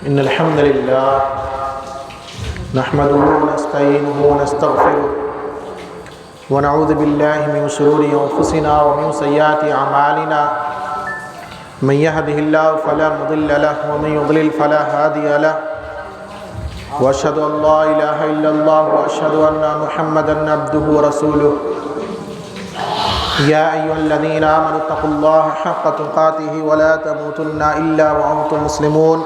إن الحمد لله نحمده ونستعينه ونستغفره ونعوذ بالله من شرور أنفسنا ومن سيئات أعمالنا من يهده الله فلا مضل له ومن يضلل فلا هادي له وأشهد أن لا إله إلا الله وأشهد أن محمدا عبده ورسوله يا أيها الذين آمنوا اتقوا الله حق تقاته ولا تموتن إلا وأنتم مسلمون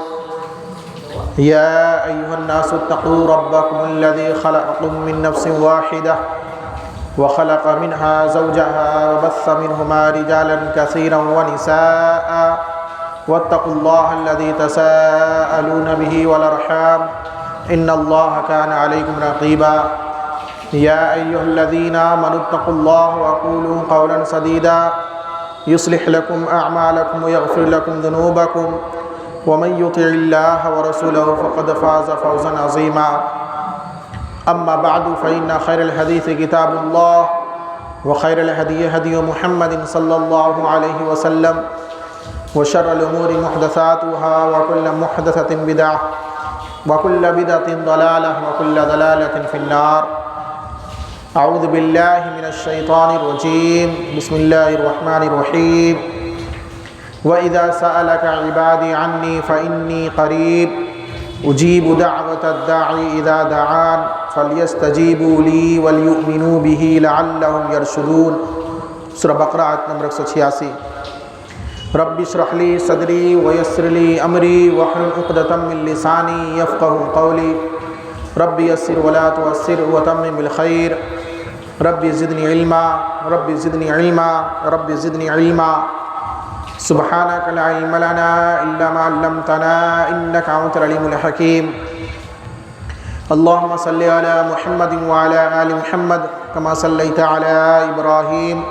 يا أيها الناس اتقوا ربكم الذي خلقكم من نفس واحدة وخلق منها زوجها وبث منهما رجالا كثيرا ونساء واتقوا الله الذي تساءلون به والأرحام إن الله كان عليكم رقيبا يا أيها الذين آمنوا اتقوا الله وقولوا قولا سديدا يصلح لكم أعمالكم ويغفر لكم ذنوبكم ومن يطع الله ورسوله فقد فاز فوزا عظيما أما بعد فإن خير الحديث كتاب الله وخير الهدي هدي محمد صلى الله عليه وسلم وشر الأمور محدثاتها وكل محدثة بدعة وكل بدعة ضلالة وكل ضلالة في النار أعوذ بالله من الشيطان الرجيم بسم الله الرحمن الرحيم وإذا سألك عبادي عني فإني قريب أجيب دعوة الداعي إذا دعان فليستجيبوا لي وليؤمنوا به لعلهم يرشدون سورہ بقرہ آیت نمبر 186 رب اشرح لي صدري ويسر لي أمري واحلل عقدة من لساني يفقهوا قولي رب يسر ولا تعسر وتمم بالخير رب زدني علما رب زدني علما رب زدني علما سبحانك لا علم لنا إلا ما علمتنا إنك أنت العليم الحكيم اللهم صل على محمد وعلى آل محمد كما صليت على إبراهيم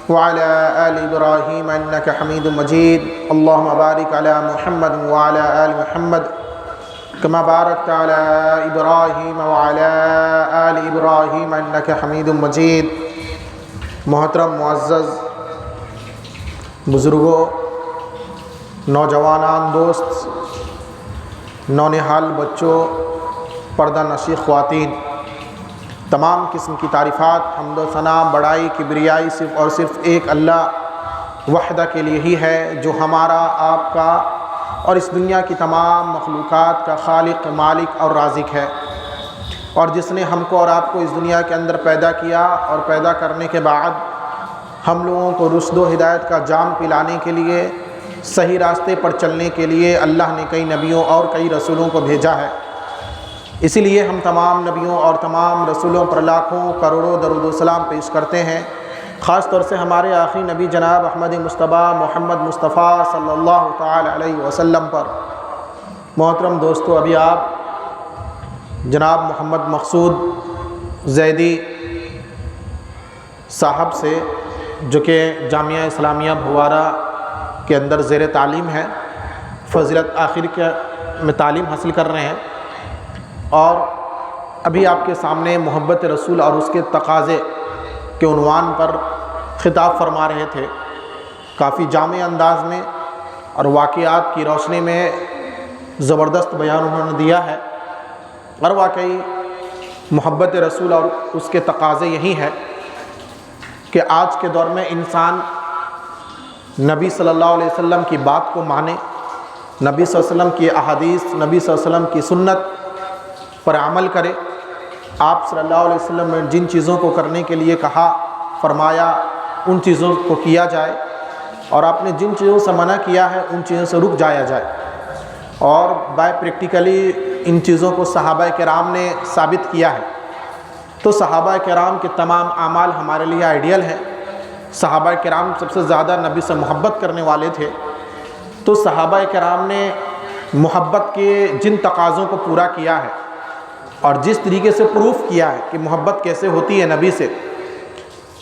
وعلى آل إبراهيم إنك حميد مجيد اللهم بارك على محمد وعلى آل محمد كما باركت على إبراهيم وعلى آل إبراهيم إنك حميد مجيد محترم معزز بزرگوں، نوجوانان دوست، نونہال بچوں، پردہ نشی خواتین، تمام قسم کی تعریفات، حمد و ثنا، بڑائی، کبریائی صرف اور صرف ایک اللہ وحدہ کے لیے ہی ہے، جو ہمارا، آپ کا اور اس دنیا کی تمام مخلوقات کا خالق، مالک اور رازق ہے، اور جس نے ہم کو اور آپ کو اس دنیا کے اندر پیدا کیا اور پیدا کرنے کے بعد ہم لوگوں کو رشد و ہدایت کا جام پلانے کے لیے، صحیح راستے پر چلنے کے لیے اللہ نے کئی نبیوں اور کئی رسولوں کو بھیجا ہے۔ اسی لیے ہم تمام نبیوں اور تمام رسولوں پر لاکھوں کروڑوں درود و سلام پیش کرتے ہیں، خاص طور سے ہمارے آخری نبی جناب احمد مصطفیٰ محمد مصطفیٰ صلی اللہ تعالی علیہ وسلم پر۔ محترم دوستو، ابھی آپ جناب محمد مقصود زیدی صاحب سے، جو کہ جامعہ اسلامیہ بھوارہ کے اندر زیر تعلیم ہے، فضیلت آخر کے میں تعلیم حاصل کر رہے ہیں، اور ابھی آپ کے سامنے محبت رسول اور اس کے تقاضے کے عنوان پر خطاب فرما رہے تھے۔ کافی جامع انداز میں اور واقعات کی روشنی میں زبردست بیان انہوں نے دیا ہے، اور واقعی محبت رسول اور اس کے تقاضے یہی ہے کہ آج کے دور میں انسان نبی صلی اللہ علیہ وسلم کی بات کو مانے، نبی صلی اللہ علیہ وسلم کی احادیث، نبی صلی اللہ علیہ وسلم کی سنت پر عمل کرے۔ آپ صلی اللہ علیہ وسلم نے جن چیزوں کو کرنے کے لیے کہا، فرمایا، ان چیزوں کو کیا جائے، اور آپ نے جن چیزوں سے منع کیا ہے ان چیزوں سے رک جایا جائے، اور بائی پریکٹیکلی ان چیزوں کو صحابہ کرام نے ثابت کیا ہے۔ تو صحابہ کرام کے تمام اعمال ہمارے لیے آئیڈیل ہیں۔ صحابہ کرام سب سے زیادہ نبی سے محبت کرنے والے تھے، تو صحابہ کرام نے محبت کے جن تقاضوں کو پورا کیا ہے اور جس طریقے سے پروف کیا ہے کہ محبت کیسے ہوتی ہے نبی سے،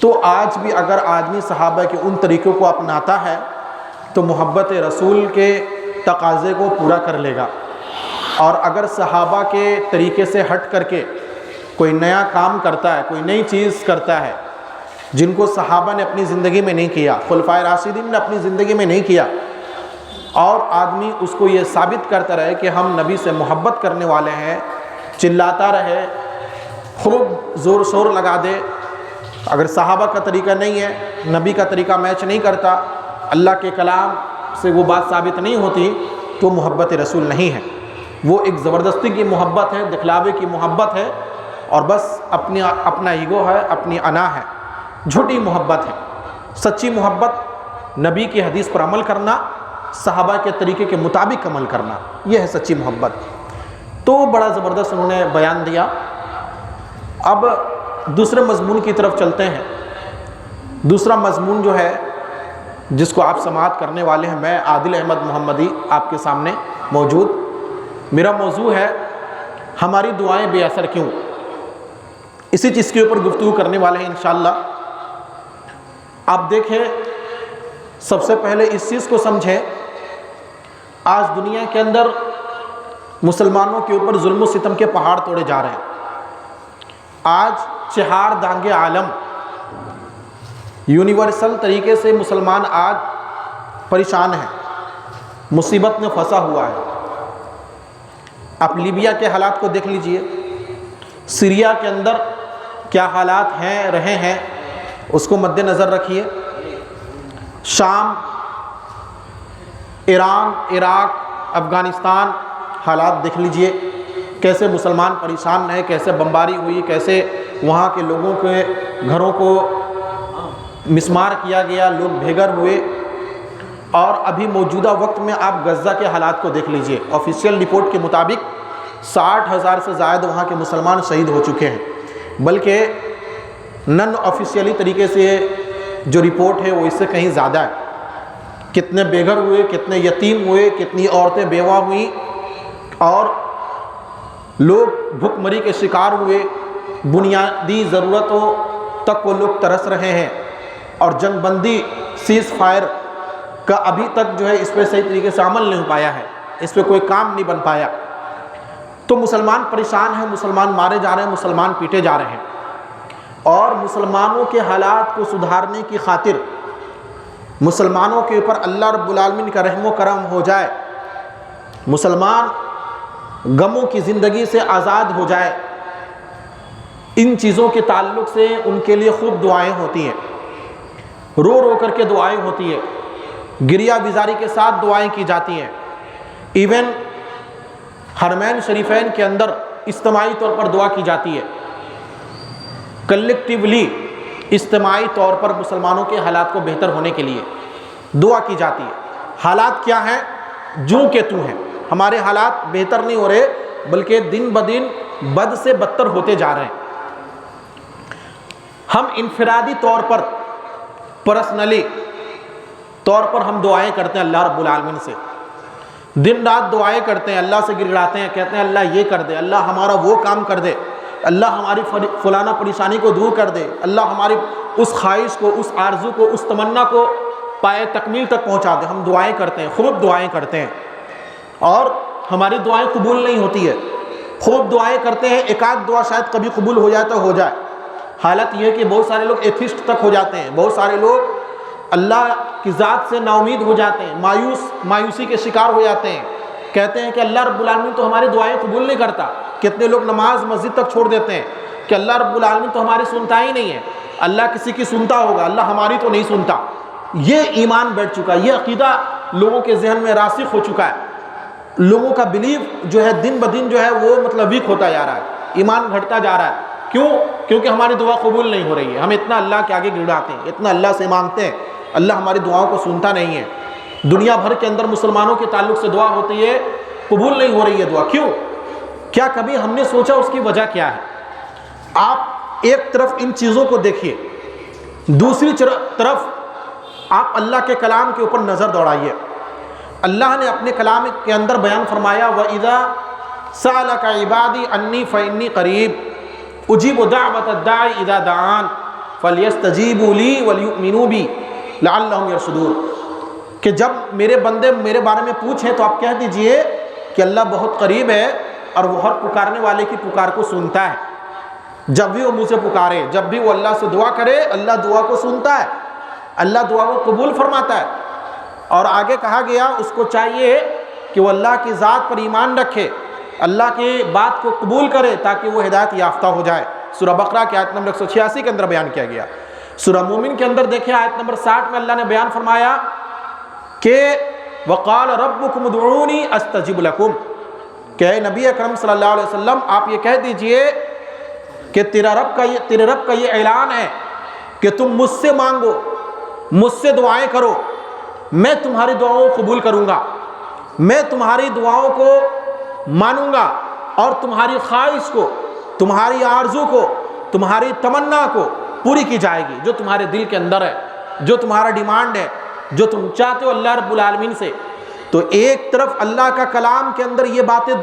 تو آج بھی اگر آدمی صحابہ کے ان طریقوں کو اپناتا ہے تو محبت رسول کے تقاضے کو پورا کر لے گا، اور اگر صحابہ کے طریقے سے ہٹ کر کے کوئی نیا کام کرتا ہے، کوئی نئی چیز کرتا ہے جن کو صحابہ نے اپنی زندگی میں نہیں کیا، خلفائے راشدین نے اپنی زندگی میں نہیں کیا، اور آدمی اس کو یہ ثابت کرتا رہے کہ ہم نبی سے محبت کرنے والے ہیں، چلاتا رہے، خوب زور شور لگا دے، اگر صحابہ کا طریقہ نہیں ہے، نبی کا طریقہ میچ نہیں کرتا، اللہ کے کلام سے وہ بات ثابت نہیں ہوتی، تو محبت رسول نہیں ہے، وہ ایک زبردستی کی محبت ہے، دکھلاوے کی محبت ہے، اور بس اپنا ایگو ہے، اپنی انا ہے، جھوٹی محبت ہے۔ سچی محبت نبی کی حدیث پر عمل کرنا، صحابہ کے طریقے کے مطابق عمل کرنا، یہ ہے سچی محبت۔ تو بڑا زبردست انہوں نے بیان دیا۔ اب دوسرے مضمون کی طرف چلتے ہیں۔ دوسرا مضمون جو ہے جس کو آپ سماعت کرنے والے ہیں، میں عادل احمد محمدی آپ کے سامنے موجود، میرا موضوع ہے ہماری دعائیں بے اثر کیوں؟ اسی چیز کے اوپر گفتگو کرنے والے ہیں انشاءاللہ۔ آپ دیکھیں، سب سے پہلے اس چیز کو سمجھیں، آج دنیا کے اندر مسلمانوں کے اوپر ظلم و ستم کے پہاڑ توڑے جا رہے ہیں۔ آج چہار دانگے عالم، یونیورسل طریقے سے مسلمان آج پریشان ہیں، مصیبت میں پھنسا ہوا ہے۔ آپ لیبیا کے حالات کو دیکھ لیجئے، سیریا کے اندر کیا حالات ہیں رہے ہیں، اس کو مد نظر رکھیے۔ شام، ایران، عراق، افغانستان حالات دیکھ لیجئے، کیسے مسلمان پریشان رہے، کیسے بمباری ہوئی، کیسے وہاں کے لوگوں کے گھروں کو مسمار کیا گیا، لوگ بھیگر ہوئے۔ اور ابھی موجودہ وقت میں آپ غزہ کے حالات کو دیکھ لیجئے، آفیشیل رپورٹ کے مطابق 60,000 سے زائد وہاں کے مسلمان شہید ہو چکے ہیں، بلکہ نن آفیشیلی طریقے سے جو رپورٹ ہے وہ اس سے کہیں زیادہ ہے۔ کتنے بے گھر ہوئے، کتنے یتیم ہوئے، کتنی عورتیں بیوہ ہوئیں، اور لوگ بھوک مری کے شکار ہوئے، بنیادی ضرورتوں تک وہ لوگ ترس رہے ہیں، اور جنگ بندی، سیز فائر کا ابھی تک جو ہے اس پہ صحیح طریقے سے عمل نہیں ہو پایا ہے، اس پہ کوئی کام نہیں بن پایا۔ تو مسلمان پریشان ہیں، مسلمان مارے جا رہے ہیں، مسلمان پیٹے جا رہے ہیں، اور مسلمانوں کے حالات کو سدھارنے کی خاطر، مسلمانوں کے اوپر اللہ رب العالمین کا رحم و کرم ہو جائے، مسلمان غموں کی زندگی سے آزاد ہو جائے، ان چیزوں کے تعلق سے ان کے لیے خوب دعائیں ہوتی ہیں، رو رو کر کے دعائیں ہوتی ہیں، گریہ بیزاری کے ساتھ دعائیں کی جاتی ہیں۔ ایون حرمین شریفین کے اندر اجتماعی طور پر دعا کی جاتی ہے، کلیکٹیولی اجتماعی طور پر مسلمانوں کے حالات کو بہتر ہونے کے لیے دعا کی جاتی ہے۔ حالات کیا ہیں؟ جوں کہ توں ہیں، ہمارے حالات بہتر نہیں ہو رہے، بلکہ دن بدن بد سے بدتر ہوتے جا رہے ہیں۔ ہم انفرادی طور پر، پرسنلی طور پر ہم دعائیں کرتے ہیں اللہ رب العالمین سے، دن رات دعائیں کرتے ہیں، اللہ سے گڑگڑاتے ہیں، کہتے ہیں اللہ یہ کر دے، اللہ ہمارا وہ کام کر دے، اللہ ہماری فلانا پریشانی کو دور کر دے، اللہ ہماری اس خواہش کو، اس آرزو کو، اس تمنا کو پائے تکمیل تک پہنچا دے۔ ہم دعائیں کرتے ہیں، خوب دعائیں کرتے ہیں، اور ہماری دعائیں قبول نہیں ہوتی ہے۔ خوب دعائیں کرتے ہیں، ایک آدھ دعا شاید کبھی قبول ہو جائے تو ہو جائے۔ حالت یہ ہے کہ بہت سارے لوگ ایتھسٹ تک ہو جاتے ہیں، بہت سارے لوگ اللہ کی ذات سے نا امید ہو جاتے ہیں، مایوسی کے شکار ہو جاتے ہیں، کہتے ہیں کہ اللہ رب العالمین تو ہماری دعائیں قبول نہیں کرتا۔ کتنے لوگ نماز مسجد تک چھوڑ دیتے ہیں کہ اللہ رب العالمین تو ہماری سنتا ہی نہیں ہے، اللہ کسی کی سنتا ہوگا، اللہ ہماری تو نہیں سنتا۔ یہ ایمان بیٹھ چکا ہے، یہ عقیدہ لوگوں کے ذہن میں راسخ ہو چکا ہے۔ لوگوں کا بلیف جو ہے دن بدن جو ہے وہ ویک ہوتا جا رہا ہے، ایمان گھٹتا جا رہا ہے۔ کیوں؟ کیونکہ ہماری دعا قبول نہیں ہو رہی ہے، ہم اتنا اللہ کے آگے گڑاتے ہیں، اتنا اللہ سے مانگتے ہیں، اللہ ہماری دعاؤں کو سنتا نہیں ہے۔ دنیا بھر کے اندر مسلمانوں کے تعلق سے دعا ہوتی ہے، قبول نہیں ہو رہی ہے دعا، کیوں؟ کیا کبھی ہم نے سوچا اس کی وجہ کیا ہے؟ آپ ایک طرف ان چیزوں کو دیکھیے، دوسری طرف آپ اللہ کے کلام کے اوپر نظر دوڑائیے۔ اللہ نے اپنے کلام کے اندر بیان فرمایا، وَإِذَا سَأَلَكَ عِبَادِي عَنِّي فَإِنِّي قَرِيبٌ أُجِيبُ دَعْوَةَ الدَّاعِ إِذَا دَعَانِ فَلْيَسْتَجِيبُوا لِي وَلْيُؤْمِنُوا بِي لَعَلَّهُمْ يَرْشُدُونَ، کہ جب میرے بندے میرے بارے میں پوچھیں تو آپ کہہ دیجئے کہ اللہ بہت قریب ہے، اور وہ ہر پکارنے والے کی پکار کو سنتا ہے۔ جب بھی وہ مجھ سے پکارے، جب بھی وہ اللہ سے دعا کرے، اللہ دعا کو سنتا ہے، اللہ دعا کو قبول فرماتا ہے۔ اور آگے کہا گیا اس کو چاہیے کہ وہ اللہ کی ذات پر ایمان رکھے، اللہ کی بات کو قبول کرے تاکہ وہ ہدایت یافتہ ہو جائے۔ سورہ بقرہ کی آیت نمبر 186 کے اندر بیان کیا گیا۔ سورہ مومن کے اندر دیکھیں آیت نمبر 60 میں اللہ نے بیان فرمایا کہ وَقَالَ رَبُّكُمُ ادْعُونِي أَسْتَجِبْ لَكُمْ، کہ اے نبی اکرم صلی اللہ علیہ وسلم آپ یہ کہہ دیجئے کہ تیرے رب کا یہ اعلان ہے کہ تم مجھ سے مانگو، مجھ سے دعائیں کرو، میں تمہاری دعاؤں کو قبول کروں گا، میں تمہاری دعاؤں کو مانوں گا، اور تمہاری خواہش کو، تمہاری آرزو کو، تمہاری تمنا کو پوری کی جائے گی، جو تمہارے دل کے اندر ہے، جو تمہارا ڈیمانڈ ہے، جو تم چاہتے ہو اللہ رب العالمین سے۔ تو ایک طرف اللہ کا کلام کے اندر یہ باتیں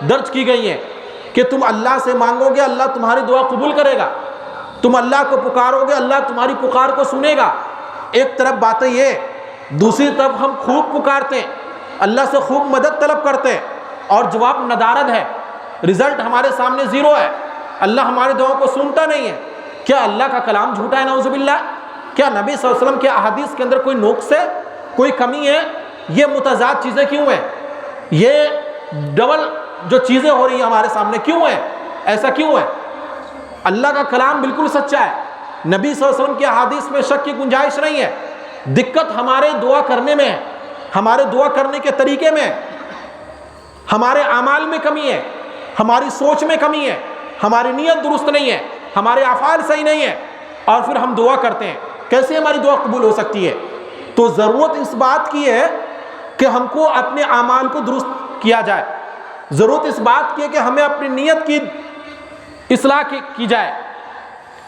درج کی گئی ہیں کہ تم اللہ سے مانگو گے، اللہ تمہاری دعا قبول کرے گا، تم اللہ کو پکارو گے، اللہ تمہاری پکار کو سنے گا۔ ایک طرف باتیں یہ، دوسری طرف ہم خوب پکارتے ہیں، اللہ سے خوب مدد طلب کرتے ہیں، اور جواب ندارد ہے، رزلٹ ہمارے سامنے زیرو ہے، اللہ ہماری دعاؤں کو سنتا نہیں ہے۔ کیا اللہ کا کلام جھوٹا ہے؟ نعوذ باللہ۔ کیا نبی صلی اللہ علیہ وسلم کے احادیث کے اندر کوئی نقص ہے، کوئی کمی ہے؟ یہ متضاد چیزیں کیوں ہیں؟ یہ ڈبل جو چیزیں ہو رہی ہیں ہمارے سامنے کیوں ہیں؟ ایسا کیوں ہے؟ اللہ کا کلام بالکل سچا ہے، نبی صلی اللہ علیہ وسلم کی احادیث میں شک کی گنجائش نہیں ہے۔ دقت ہمارے دعا کرنے میں ہے، ہمارے دعا کرنے کے طریقے میں، ہمارے اعمال میں کمی ہے، ہماری سوچ میں کمی ہے، ہماری نیت درست نہیں ہے، ہمارے افعال صحیح نہیں ہے، اور پھر ہم دعا کرتے ہیں۔ کیسے ہماری دعا قبول ہو سکتی ہے؟ تو ضرورت اس بات کی ہے کہ ہم کو اپنے اعمال کو درست کیا جائے، ضرورت اس بات کی ہے کہ ہمیں اپنی نیت کی اصلاح کی جائے،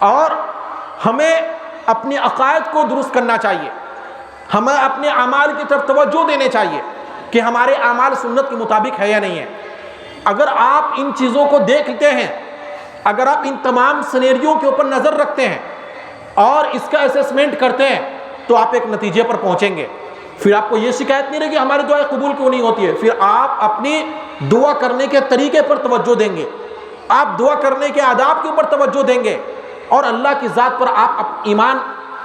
اور ہمیں اپنے عقائد کو درست کرنا چاہیے، ہمیں اپنے اعمال کی طرف توجہ دینے چاہیے کہ ہمارے اعمال سنت کے مطابق ہے یا نہیں ہے۔ اگر آپ ان چیزوں کو دیکھتے ہیں، اگر آپ ان تمام سینیریوں کے اوپر نظر رکھتے ہیں اور اس کا اسیسمنٹ کرتے ہیں تو آپ ایک نتیجے پر پہنچیں گے۔ پھر آپ کو یہ شکایت نہیں رہے کہ ہماری دعائیں قبول کیوں نہیں ہوتی ہے، پھر آپ اپنی دعا کرنے کے طریقے پر توجہ دیں گے، آپ دعا کرنے کے آداب کے اوپر توجہ دیں گے، اور اللہ کی ذات پر آپ ایمان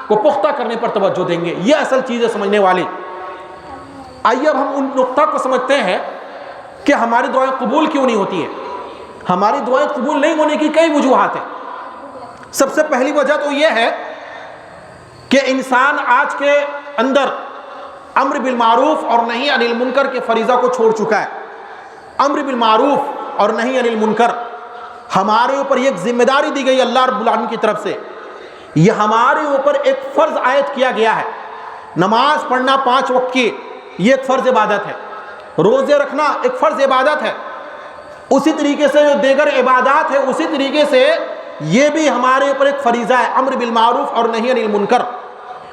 کو پختہ کرنے پر توجہ دیں گے۔ یہ اصل چیز ہے سمجھنے والی۔ آئیے اب ہم ان نقطہ کو سمجھتے ہیں کہ ہماری دعائیں قبول کیوں نہیں ہوتی ہیں۔ ہماری دعائیں قبول نہیں ہونے کی کئی وجوہات ہیں۔ سب سے پہلی وجہ تو یہ ہے کہ انسان آج کے اندر امر بالمعروف اور نہی عن المنکر کے فریضہ کو چھوڑ چکا ہے۔ امر بالمعروف اور نہی عن المنکر ہمارے اوپر ایک ذمہ داری دی گئی اللہ رب العالمین کی طرف سے، یہ ہمارے اوپر ایک فرض عائد کیا گیا ہے۔ نماز پڑھنا 5 وقت کی یہ ایک فرض عبادت ہے، روزے رکھنا ایک فرض عبادت ہے، اسی طریقے سے جو دیگر عبادات ہے اسی طریقے سے یہ بھی ہمارے اوپر ایک فریضہ ہے، امر بالمعروف اور نہی عن المنکر۔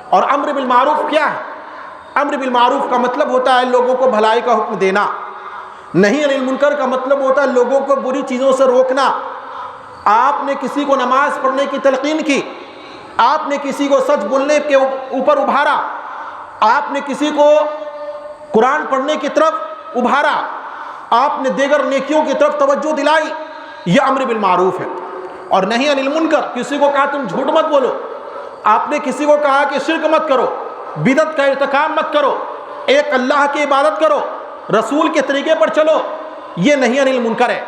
اور امر بالمعروف کیا ہے؟ امر بالمعروف کا مطلب ہوتا ہے لوگوں کو بھلائی کا حکم دینا، نہی عن المنکر کا مطلب ہوتا ہے لوگوں کو بری چیزوں سے روکنا۔ آپ نے کسی کو نماز پڑھنے کی تلقین کی، آپ نے کسی کو سچ بولنے کے اوپر ابھارا، آپ نے کسی کو قرآن پڑھنے کی طرف ابھارا، آپ نے دیگر نیکیوں کی طرف توجہ دلائی، یہ امر بالمعروف ہے۔ اور نہی عن المنکر، کسی کو کہا تم جھوٹ مت بولو، آپ نے کسی کو کہا کہ شرک مت کرو، بدعت کا ارتکاب مت کرو، ایک اللہ کی عبادت کرو، رسول کے طریقے پر چلو، یہ نہی عن المنکر ہے۔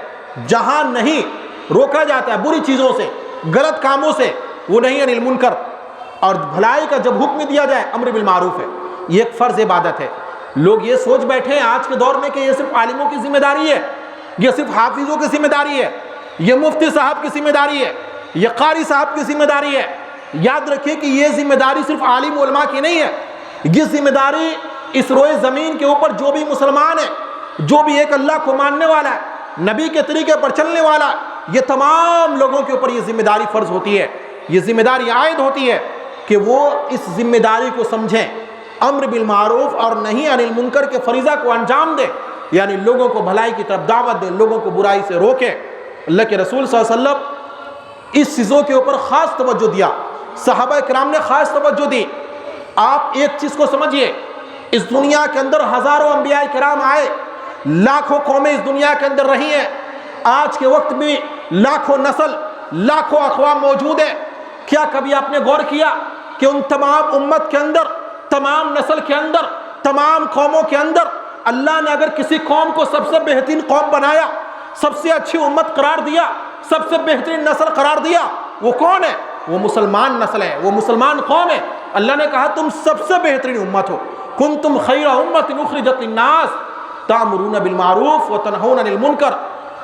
جہاں نہیں روکا جاتا ہے بری چیزوں سے، غلط کاموں سے، وہ نہی عن المنکر، اور بھلائی کا جب حکم دیا جائے امر بالمعروف ہے، یہ ایک فرض عبادت ہے۔ لوگ یہ سوچ بیٹھے ہیں آج کے دور میں کہ یہ صرف عالموں کی ذمہ داری ہے، یہ صرف حافظوں کی ذمہ داری ہے، یہ مفتی صاحب کی ذمہ داری ہے، یہ قاری صاحب کی ذمہ داری ہے۔ یاد رکھیے کہ یہ ذمہ داری صرف عالم علماء کی نہیں ہے، یہ ذمہ داری اس روئے زمین کے اوپر جو بھی مسلمان ہے، جو بھی ایک اللہ کو ماننے والا ہے، نبی کے طریقے پر چلنے والا ہے، یہ تمام لوگوں کے اوپر یہ ذمہ داری فرض ہوتی ہے، یہ ذمہ داری عائد ہوتی ہے کہ وہ اس ذمہ داری کو سمجھیں، امر بالمعروف اور نہی عن المنکر کے فریضہ کو انجام دیں، یعنی لوگوں کو بھلائی کی طرف دعوت دیں، لوگوں کو برائی سے روکیں۔ اللہ کے رسول صلی اللہ علیہ وسلم اس چیزوں کے اوپر خاص توجہ دیا، صحابہ کرام نے خاص توجہ دی۔ آپ ایک چیز کو سمجھیے، اس دنیا کے اندر ہزاروں انبیاء کرام آئے، لاکھوں قومیں اس دنیا کے اندر رہی ہیں، آج کے وقت بھی لاکھوں نسل، لاکھوں اقوام موجود ہیں۔ کیا کبھی آپ نے غور کیا کہ ان تمام امت کے اندر تمام نسل کے اندر، تمام قوموں کے اندر اللہ نے اگر کسی قوم کو سب سے بہترین قوم بنایا، سب سے اچھی امت قرار دیا، سب سے بہترین نسل قرار دیا، وہ کون ہے؟ وہ مسلمان نسل ہے، وہ مسلمان قوم ہے۔ اللہ نے کہا تم سب سے بہترین امت ہو، کنتم خیر امت اخرجت للناس تأمرون بالمعروف وتنہون عن المنکر،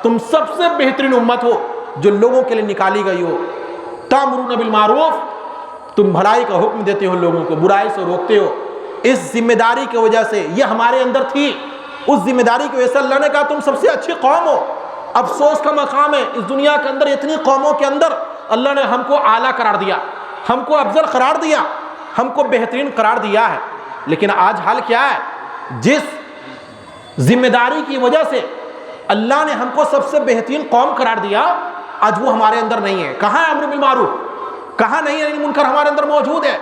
تم سب سے بہترین امت ہو جو لوگوں کے لیے نکالی گئی ہو۔ تأمرون بالمعروف، تم بھلائی کا حکم دیتے ہو، لوگوں کو برائی سے روکتے ہو۔ اس ذمہ داری کی وجہ سے، یہ ہمارے اندر تھی، اس ذمہ داری کی وجہ سے اللہ نے کہا تم سب سے اچھی قوم ہو۔ افسوس کا مقام ہے اس دنیا کے اندر، اتنی قوموں کے اندر اللہ نے ہم کو اعلیٰ قرار دیا، ہم کو افضل قرار دیا، ہم کو بہترین قرار دیا ہے، لیکن آج حال کیا ہے؟ جس ذمہ داری کی وجہ سے اللہ نے ہم کو سب سے بہترین قوم قرار دیا، آج وہ ہمارے اندر نہیں ہے۔ کہاں ہے امر بالمعروف؟ کہاں نہیں ہے منکر؟ ہمارے اندر موجود ہے۔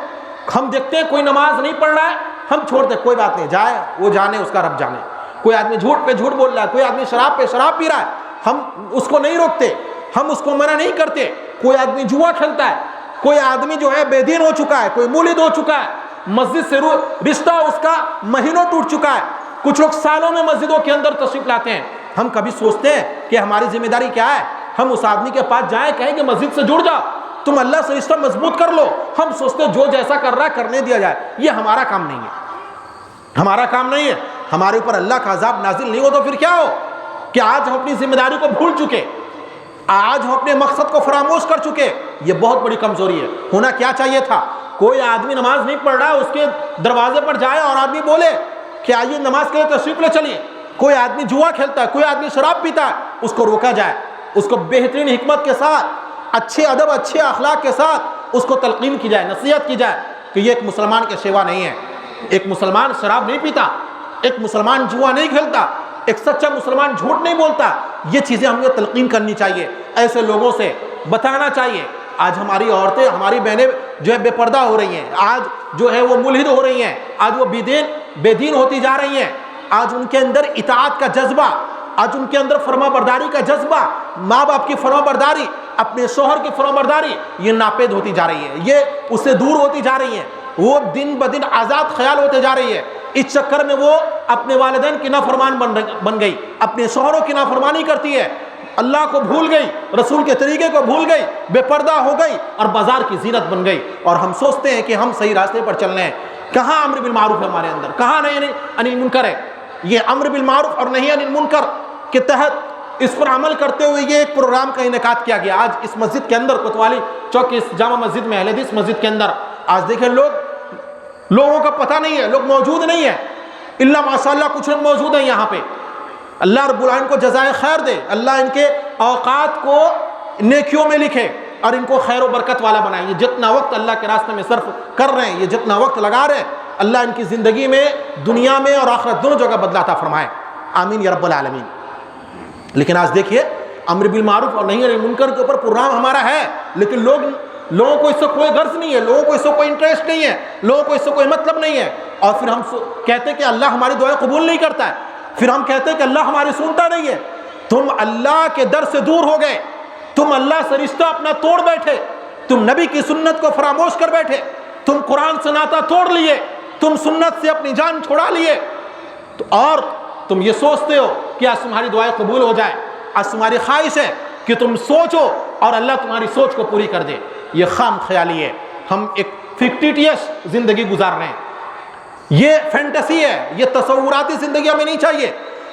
ہم دیکھتے ہیں کوئی نماز نہیں پڑھ رہا ہے، ہم چھوڑتے ہیں، کوئی بات نہیں، جائے وہ جانے، اس کا رب جانے۔ کوئی آدمی جھوٹ پہ جھوٹ بول رہا ہے، کوئی آدمی شراب پہ شراب پی رہا ہے، ہم اس کو نہیں روکتے، ہم اس کو منع نہیں کرتے۔ کوئی آدمی جوا کھیلتا ہے، کوئی آدمی جو ہے بے دین ہو چکا ہے، کوئی مولد ہو چکا ہے، مسجد سے رشتہ اس کا مہینوں ٹوٹ چکا ہے، کچھ لوگ سالوں میں مسجدوں کے اندر تشریف لاتے ہیں۔ ہم کبھی سوچتے ہیں کہ ہماری ذمہ داری کیا ہے؟ ہم اس آدمی کے پاس جائیں، کہیں کہ مسجد سے جڑ جا، تم اللہ سے رشتہ مضبوط کر لو۔ ہم سوچتے ہیں جو جیسا کر رہا ہے کرنے دیا جائے۔ یہ ہمارا کام نہیں ہے، ہمارا کام نہیں ہے۔ ہمارے اوپر اللہ کا عذاب نازل نہیں ہو تو پھر کیا ہو کہ آج ہم اپنی ذمہ داری کو بھول چکے، آج ہم اپنے مقصد کو فراموش کر چکے۔ یہ بہت بڑی کمزوری ہے۔ ہونا کیا چاہیے تھا؟ کوئی آدمی نماز نہیں پڑھ رہا ہے، اس کے دروازے پر جائے اور آدمی بولے کہ آئیے نماز کے لیے تشریف لے چلیے۔ کوئی آدمی جوا کھیلتا ہے، کوئی آدمی شراب پیتا ہے، اس کو روکا جائے، اس کو بہترین حکمت کے ساتھ، اچھے ادب، اچھے اخلاق کے ساتھ اس کو تلقین کی جائے، نصیحت کی جائے کہ یہ ایک مسلمان کے سوا نہیں ہے۔ ایک مسلمان شراب نہیں پیتا، ایک مسلمان جوا نہیں کھیلتا، ایک سچا مسلمان جھوٹ نہیں بولتا۔ یہ چیزیں ہمیں تلقین کرنی چاہیے، ایسے لوگوں سے بتانا چاہیے۔ آج ہماری عورتیں، ہماری بہنیں جو ہے بے پردہ ہو رہی ہیں، آج جو ہے وہ ملحد ہو رہی ہیں، آج وہ بے دین ہوتی جا رہی ہیں۔ آج ان کے اندر اطاعت کا جذبہ، آج ان کے اندر فرما برداری کا جذبہ، ماں باپ کی فرما برداری، اپنے شوہر کی فرما برداری، یہ ناپید ہوتی جا رہی ہے، یہ اس سے دور ہوتی جا رہی ہے۔ وہ دن بدن آزاد خیال ہوتے جا رہی ہے۔ اس چکر میں وہ اپنے والدین کی نافرمان بن گئی، اپنے شوہروں کی نافرمانی کرتی ہے، اللہ کو بھول گئی، رسول کے طریقے کو بھول گئی، بے پردہ ہو گئی اور بازار کی زینت بن گئی۔ اور ہم سوچتے ہیں کہ ہم صحیح راستے پر چل رہے ہیں۔ کہاں امر بالمعروف ہے ہمارے اندر؟ کہاں نہیں عن المنکر ہے؟ یہ امر بالمعروف اور نہیں عن المنکر کے تحت اس پر عمل کرتے ہوئے یہ ایک پروگرام کا انعقاد کیا گیا آج اس مسجد کے اندر، کوتوالی چوک کی اس جامع مسجد میں، اہل حدیث مسجد کے اندر۔ آج دیکھیں لوگوں کا پتہ نہیں ہے، لوگ موجود نہیں ہیں، اللہ ماشاء اللہ کچھ لوگ موجود ہیں یہاں پہ۔ اللہ رب العالمین کو جزائے خیر دے، اللہ ان کے اوقات کو نیکیوں میں لکھے اور ان کو خیر و برکت والا بنائے۔ یہ جتنا وقت اللہ کے راستے میں صرف کر رہے ہیں، یہ جتنا وقت لگا رہے ہیں، اللہ ان کی زندگی میں، دنیا میں اور آخرت دونوں جگہ بدلہ عطا فرمائے، آمین یا رب العالمین۔ لیکن آج دیکھیے امر بالمعروف اور نہیں عن المنکر کے اوپر پروگرام ہمارا ہے، لیکن لوگوں کو اس سے کوئی غرض نہیں ہے، لوگوں کو اس سے کوئی انٹرسٹ نہیں ہے، لوگوں کو اس سے کوئی مطلب نہیں ہے۔ اور پھر ہم کہتے ہیں کہ اللہ ہماری دعائیں قبول نہیں کرتا ہے، پھر ہم کہتے ہیں کہ اللہ ہماری سنتا نہیں ہے۔ تم اللہ کے در سے دور ہو گئے، تم اللہ سے رشتہ اپنا توڑ بیٹھے، تم نبی کی سنت کو فراموش کر بیٹھے، تم قرآن سے ناطہ توڑ لیے، تم سنت سے اپنی جان چھڑا لیے، اور تم یہ سوچتے ہو کہ آج تمہاری دعائیں قبول ہو جائے۔ آج تمہاری خواہش ہے کہ تم سوچو اور اللہ تمہاری سوچ کو پوری کر دے۔ یہ خام خیالی ہے، ہم ایک فکٹیٹیس زندگی گزار رہے ہیں، یہ فینٹیسی ہے، یہ تصوراتی زندگی ہمیں نہیں چاہیے،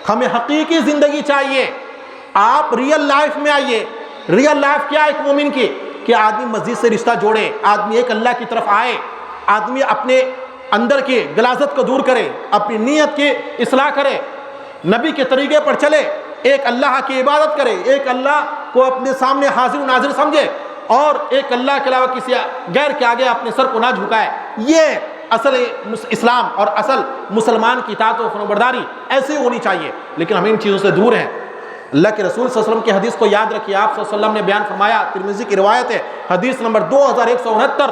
ہمیں حقیقی زندگی چاہیے۔ آپ ریئل لائف میں آئیے۔ ریئل لائف کیا ہے ایک مومن کی؟ کہ آدمی مسجد سے رشتہ جوڑے، آدمی ایک اللہ کی طرف آئے، آدمی اپنے اندر کی غلاظت کو دور کرے، اپنی نیت کی اصلاح کرے، نبی کے طریقے پر چلے، ایک اللہ کی عبادت کرے، ایک اللہ کو اپنے سامنے حاضر و ناظر سمجھے، اور ایک اللہ کے علاوہ کسی غیر کے آگے اپنے سر کو نہ جھکائے۔ یہ اصل اسلام اور اصل مسلمان کی اطاعت و فرمانبرداری ایسی ہونی چاہیے، لیکن ہم ان چیزوں سے دور ہیں۔ اللہ کے رسول صلی اللہ علیہ وسلم کی حدیث کو یاد رکھیے، آپ صلی اللہ علیہ وسلم نے بیان فرمایا، ترمذی کی روایت ہے، حدیث نمبر 2169،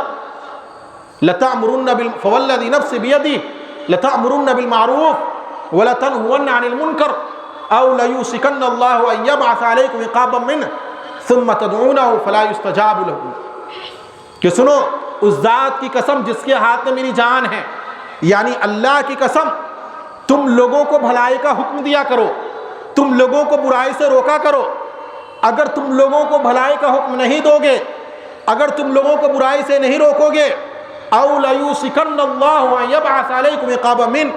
لَتَأْمُرُنَّ فَوَالَّذِي نَفْسِ بِيَدِهِ لَتَأْمُرُنَّ بِالْمَعْرُوفِ وَلَتَنْهُونَ عَنِ الْمُنكَرِ أَوْ لَيُوشِكَنَّ اللَّهُ أَن يَبْعَثَ عَلَيْكُمْ عِقَابًا مِّنْهُ ثُمَّ تَدْعُونَهُ فَلَا يُسْتَجَابُ لَكُمْ۔ کہ سنو، اس ذات کی قسم جس کے ہاتھ میں میری جان ہے، یعنی اللہ کی قسم تم لوگوں کو بھلائی کا حکم دیا کرو، تم لوگوں کو برائی سے روکا کرو۔ اگر تم لوگوں کو بھلائی کا حکم نہیں دو گے، اگر تم لوگوں کو برائی سے نہیں روکو گے، او لیوشکن اللہ ان یبعث علیکم عقابا من،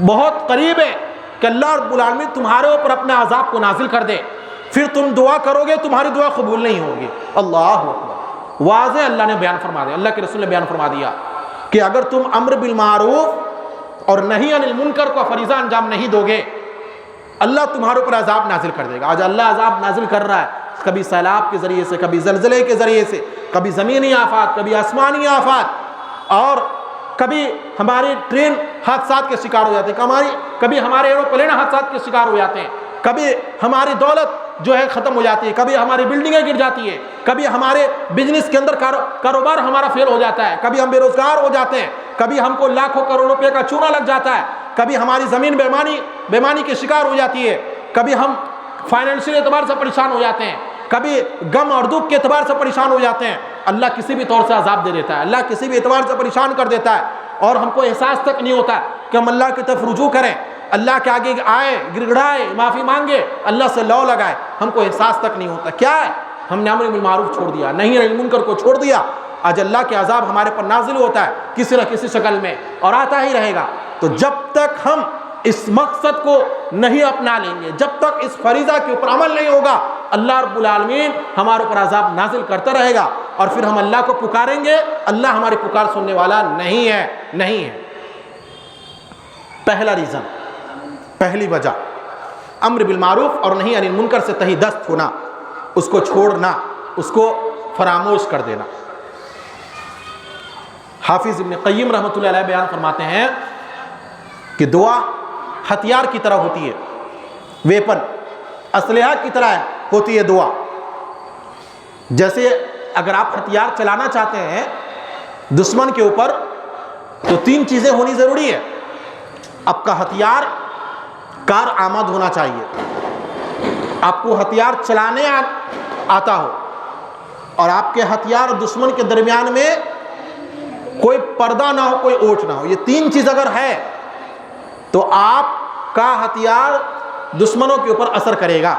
بہت قریب ہے کہ اللہ رب العالمین تمہارے اوپر اپنے عذاب کو نازل کر دے، پھر تم دعا کرو گے تمہاری دعا قبول نہیں ہوگی۔ اللہ اکبر، واضح اللہ نے بیان فرما دیا، اللہ کے رسول نے بیان فرما دیا کہ اگر تم امر بالمعروف اور نہی عن المنکر کو فریضہ انجام نہیں دو گے، اللہ تمہارے اوپر عذاب نازل کر دے گا۔ آج اللہ عذاب نازل کر رہا ہے، کبھی سیلاب کے ذریعے سے، کبھی زلزلے کے ذریعے سے، کبھی زمینی آفات، کبھی آسمانی آفات، اور کبھی ہماری ٹرین حادثات کے شکار ہو جاتے ہیں، کبھی ہمارے ایروپلین حادثات کے شکار ہو جاتے ہیں، کبھی ہماری دولت جو ہے ختم ہو جاتی ہے، کبھی ہماری بلڈنگیں گر جاتی ہیں، کبھی ہمارے بزنس کے اندر کاروبار ہمارا فیل ہو جاتا ہے، کبھی ہم بے روزگار ہو جاتے ہیں، کبھی ہم کو لاکھوں کروڑ روپے کا چونا لگ جاتا ہے، کبھی ہماری زمین بیمانی کے شکار ہو جاتی ہے، کبھی ہم فائنینشیل اعتبار سے پریشان ہو جاتے ہیں، کبھی غم اور دکھ کے اعتبار سے پریشان ہو جاتے ہیں۔ اللہ کسی بھی طور سے عذاب دے دیتا ہے، اللہ کسی بھی اعتبار سے پریشان کر دیتا ہے، اور ہم کو احساس تک نہیں ہوتا کہ ہم اللہ کی طرف رجوع کریں، اللہ کے آگے آئے، گڑ گڑائے، معافی مانگے، اللہ سے لو لگائے، ہم کو احساس تک نہیں ہوتا۔ کیا ہے؟ ہم نے امر بالمعروف چھوڑ دیا، نہی عن المنکر کو چھوڑ دیا۔ آج اللہ کے عذاب ہمارے پر نازل ہوتا ہے کسی نہ کسی شکل میں، اور آتا ہی رہے گا۔ تو جب تک ہم اس مقصد کو نہیں اپنا لیں گے، جب تک اس فریضہ کے اوپر عمل نہیں ہوگا، اللہ رب العالمین ہمارے اوپر عذاب نازل کرتا رہے گا، اور پھر ہم اللہ کو پکاریں گے، اللہ ہماری پکار سننے والا نہیں ہے۔ پہلا ریزن، پہلی وجہ، امر بالمعروف اور نہی عن المنکر سے تہی دست ہونا، اس کو چھوڑنا، اس کو فراموش کر دینا۔ حافظ ابن قیم رحمۃ اللہ علیہ بیان فرماتے ہیں کہ دعا ہتھیار کی طرح ہوتی ہے، ویپن، اسلحہ کی طرح ہوتی ہے دعا۔ جیسے اگر آپ ہتھیار چلانا چاہتے ہیں دشمن کے اوپر تو 3 چیزیں ہونی ضروری ہے۔ آپ کا ہتھیار کار آمد ہونا چاہیے، آپ کو ہتھیار چلانے آتا ہو، اور آپ کے ہتھیار دشمن کے درمیان میں کوئی پردہ نہ ہو، کوئی اوٹ نہ ہو۔ یہ 3 چیز اگر ہے تو آپ کا ہتھیار دشمنوں کے اوپر اثر کرے گا۔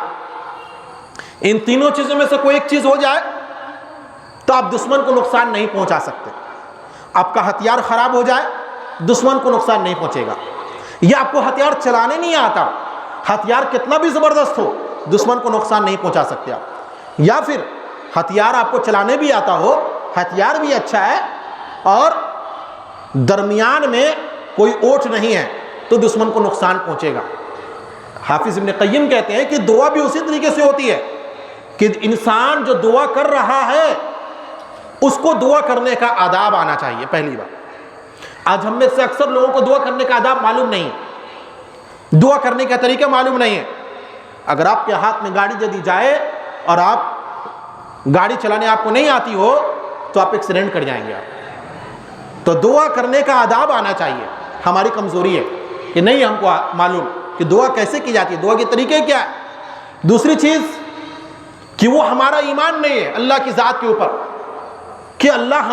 ان تینوں چیزوں میں سے کوئی ایک چیز ہو جائے تو آپ دشمن کو نقصان نہیں پہنچا سکتے۔ آپ کا ہتھیار خراب ہو جائے دشمن کو نقصان نہیں پہنچے گا، یا آپ کو ہتھیار چلانے نہیں آتا، ہتھیار کتنا بھی زبردست ہو دشمن کو نقصان نہیں پہنچا سکتے آپ، یا پھر ہتھیار آپ کو چلانے بھی آتا ہو، ہتھیار بھی اچھا ہے اور درمیان میں کوئی اوٹ نہیں ہے تو دشمن کو نقصان پہنچے گا۔ حافظ ابن قیم کہتے ہیں کہ دعا بھی اسی طریقے سے ہوتی ہے کہ انسان جو دعا کر رہا ہے اس کو دعا کرنے کا آداب آنا چاہیے۔ پہلی بات، آج ہم میں سے اکثر لوگوں کو دعا کرنے کا آداب معلوم نہیں ہے، دعا کرنے کا طریقہ معلوم نہیں ہے۔ اگر آپ کے ہاتھ میں گاڑی دی جائے اور آپ گاڑی چلانے آپ کو نہیں آتی ہو تو آپ ایکسیڈنٹ کر جائیں گے۔ آپ تو دعا کرنے کا آداب آنا چاہیے۔ ہماری کمزوری ہے کہ نہیں ہم کو معلوم کہ دعا کیسے کی جاتی ہے، دعا کے طریقے کیا ہے۔ دوسری چیز کہ وہ ہمارا ایمان نہیں ہے اللہ کی ذات کے اوپر، کہ اللہ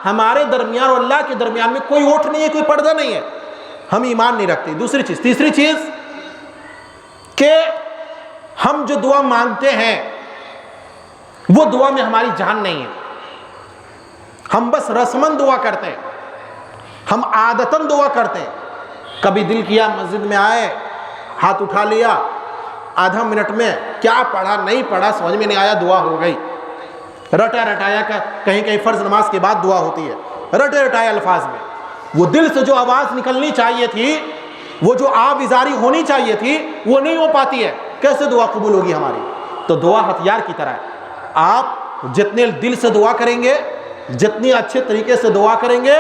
ہمارے درمیان اور اللہ کے درمیان میں کوئی اوٹ نہیں ہے، کوئی پردہ نہیں ہے، ہم ایمان نہیں رکھتے۔ دوسری چیز، تیسری چیز کہ ہم جو دعا مانگتے ہیں وہ دعا میں ہماری جان نہیں ہے، ہم بس رسمن دعا کرتے ہیں، ہم عادتاً دعا کرتے ہیں۔ کبھی دل کیا مسجد میں آئے، ہاتھ اٹھا لیا، آدھا منٹ میں کیا پڑھا نہیں پڑھا سمجھ میں نہیں آیا، دعا ہو گئی۔ رٹا رٹایا کہیں فرض نماز کے بعد دعا ہوتی ہے، رٹے رٹائے الفاظ میں، وہ دل سے جو آواز نکلنی چاہیے تھی، وہ جو آب ازاری ہونی چاہیے تھی، وہ نہیں ہو پاتی ہے۔ کیسے دعا قبول ہوگی ہماری؟ تو دعا ہتھیار کی طرح ہے۔ آپ جتنے دل سے دعا کریں گے، جتنی اچھے طریقے سے دعا کریں گے،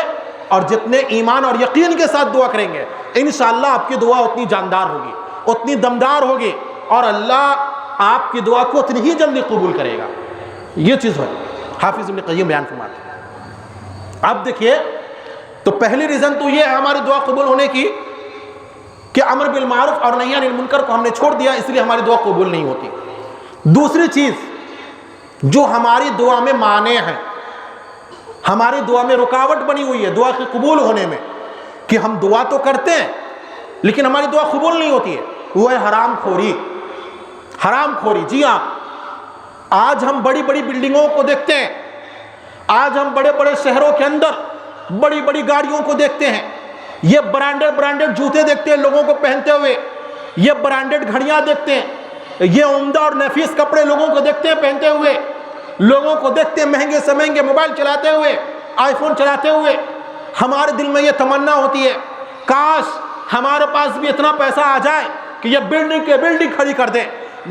اور جتنے ایمان اور یقین کے ساتھ دعا کریں گے، انشاءاللہ آپ کی دعا اتنی جاندار ہوگی، اتنی دمدار ہوگی، اور اللہ آپ کی دعا کو اتنی ہی جلدی قبول کرے گا۔ یہ چیز ہے حافظ ابن قیم بیان فرماتے ہیں۔ اب دیکھیے، تو پہلی ریزن تو یہ ہے ہماری دعا قبول ہونے کی کہ امر بالمعروف اور نہی عن المنکر کو ہم نے چھوڑ دیا، اس لیے ہماری دعا قبول نہیں ہوتی۔ دوسری چیز جو ہماری دعا میں مانع ہے، ہماری دعا میں رکاوٹ بنی ہوئی ہے دعا کے قبول ہونے میں، کہ ہم دعا تو کرتے ہیں لیکن ہماری دعا قبول نہیں ہوتی ہے، وہ ہے حرام خوری. حرام خوری. جی ہاں، آج ہم بڑی بڑی بلڈنگوں کو دیکھتے ہیں، آج ہم بڑے بڑے شہروں کے اندر بڑی بڑی گاڑیوں کو دیکھتے ہیں، یہ برانڈڈ جوتے دیکھتے ہیں لوگوں کو پہنتے ہوئے، یہ برانڈڈ گھڑیاں دیکھتے ہیں، یہ عمدہ اور نفیس کپڑے لوگوں کو دیکھتے ہیں پہنتے ہوئے، لوگوں کو دیکھتے ہیں مہنگے سے مہنگے موبائل چلاتے ہوئے، آئی فون چلاتے ہوئے. ہمارے دل میں یہ تمنا ہوتی ہے کاش ہمارے پاس بھی اتنا پیسہ آ جائے کہ یہ بلڈنگ کے بلڈنگ کھڑی کر دیں،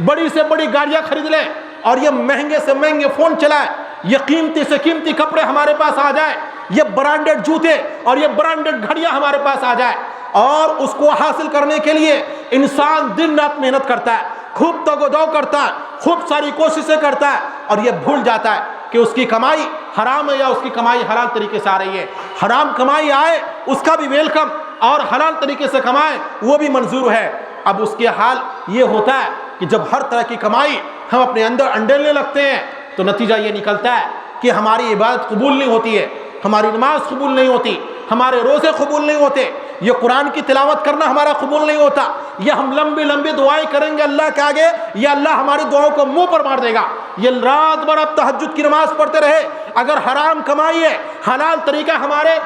بڑی سے بڑی گاڑیاں خرید لیں اور یہ مہنگے سے مہنگے فون چلائے، یہ قیمتی سے قیمتی کپڑے ہمارے پاس آ جائے، یہ برانڈڈ جوتے اور یہ برانڈڈ گھڑیاں ہمارے پاس آ جائے. اور اس کو حاصل کرنے کے لیے انسان دن رات محنت کرتا ہے، خوب تگ و دو کرتا ہے، خوب ساری کوششیں کرتا ہے، اور یہ بھول جاتا ہے کہ اس کی کمائی حرام ہے یا اس کی کمائی حلال طریقے سے آ رہی ہے. حرام کمائی آئے اس کا بھی ویلکم، اور حلال طریقے سے کمائے وہ بھی منظور ہے. اب اس کے حال یہ ہوتا ہے کہ جب ہر طرح کی کمائی ہم اپنے اندر انڈیلنے لگتے ہیں تو نتیجہ یہ نکلتا ہے کہ ہماری عبادت قبول نہیں ہوتی ہے، ہماری نماز قبول نہیں ہوتی، ہمارے روزے قبول نہیں ہوتے، یہ قرآن کی تلاوت کرنا ہمارا قبول نہیں ہوتا، یہ ہم لمبی لمبی دعائیں کریں گے اللہ کے آگے، یہ اللہ ہماری دعاؤں کو منہ پر مار دے گا. یہ رات بھر اب تہجد کی نماز پڑھتے رہے، اگر حرام کمائی ہے، حلال طریقہ ہمارے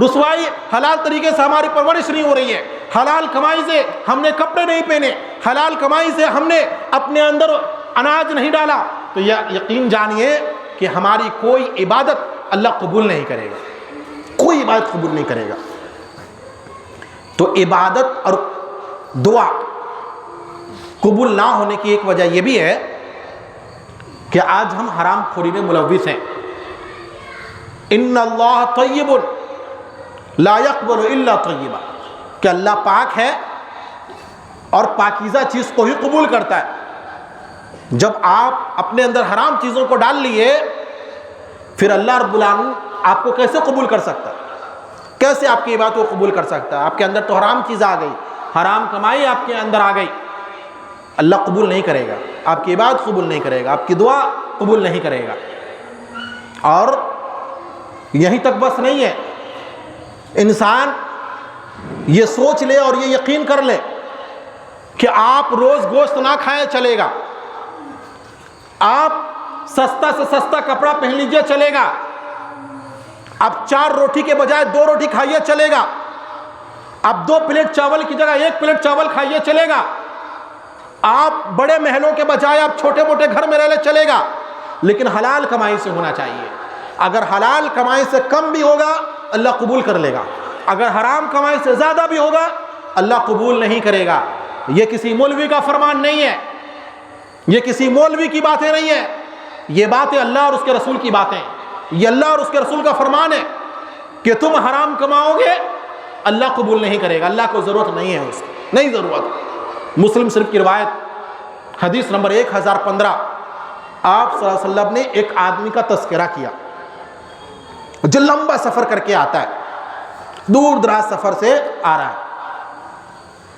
رسوائی، حلال طریقے سے ہماری پرورش نہیں ہو رہی ہے، حلال کمائی سے ہم نے کپڑے نہیں پہنے، حلال کمائی سے ہم نے اپنے اندر اناج نہیں ڈالا، تو یہ یقین جانیے کہ ہماری کوئی عبادت اللہ قبول نہیں کرے گا، کوئی عبادت قبول نہیں کرے گا. تو عبادت اور دعا قبول نہ ہونے کی ایک وجہ یہ بھی ہے کہ آج ہم حرام خوری میں ملوث ہیں. ان اللہ طیب لا يقبل الا طیبا، کہ اللہ پاک ہے اور پاکیزہ چیز کو ہی قبول کرتا ہے. جب آپ اپنے اندر حرام چیزوں کو ڈال لیے پھر اللہ رب العالمین آپ کو کیسے قبول کر سکتا ہے؟ کیسے آپ کی عبادت کو قبول کر سکتا ہے؟ آپ کے اندر تو حرام چیز آ گئی، حرام کمائی آپ کے اندر آ گئی. اللہ قبول نہیں کرے گا، آپ کی عبادت قبول نہیں کرے گا، آپ کی دعا قبول نہیں کرے گا. اور یہیں تک بس نہیں ہے، انسان یہ سوچ لے اور یہ یقین کر لے کہ آپ روز گوشت نہ کھائیں چلے گا، آپ سستا سے سستا کپڑا پہن لیجئے چلے گا، آپ 4 روٹی کے بجائے 2 روٹی کھائیے چلے گا، آپ 2 پلیٹ چاول کی جگہ 1 پلیٹ چاول کھائیے چلے گا، آپ بڑے محلوں کے بجائے آپ چھوٹے موٹے گھر میں رہ لے چلے گا، لیکن حلال کمائی سے ہونا چاہیے. اگر حلال کمائی سے کم بھی ہوگا اللہ قبول کر لے گا، اگر حرام کمائی سے زیادہ بھی ہوگا اللہ قبول نہیں کرے گا. یہ کسی مولوی کا فرمان نہیں ہے، یہ کسی مولوی کی باتیں نہیں ہیں، یہ باتیں اللہ اور اس کے رسول کی باتیں، یہ اللہ اور اس کے رسول کا فرمان ہے کہ تم حرام کماؤ گے اللہ قبول نہیں کرے گا. اللہ کو ضرورت نہیں ہے، اس کی نہیں ضرورت. مسلم شریف کی روایت حدیث نمبر 1015، آپ صلی اللہ علیہ وسلم نے ایک آدمی کا تذکرہ کیا جو لمبا سفر کر کے آتا ہے، دور دراز سفر سے آ رہا ہے.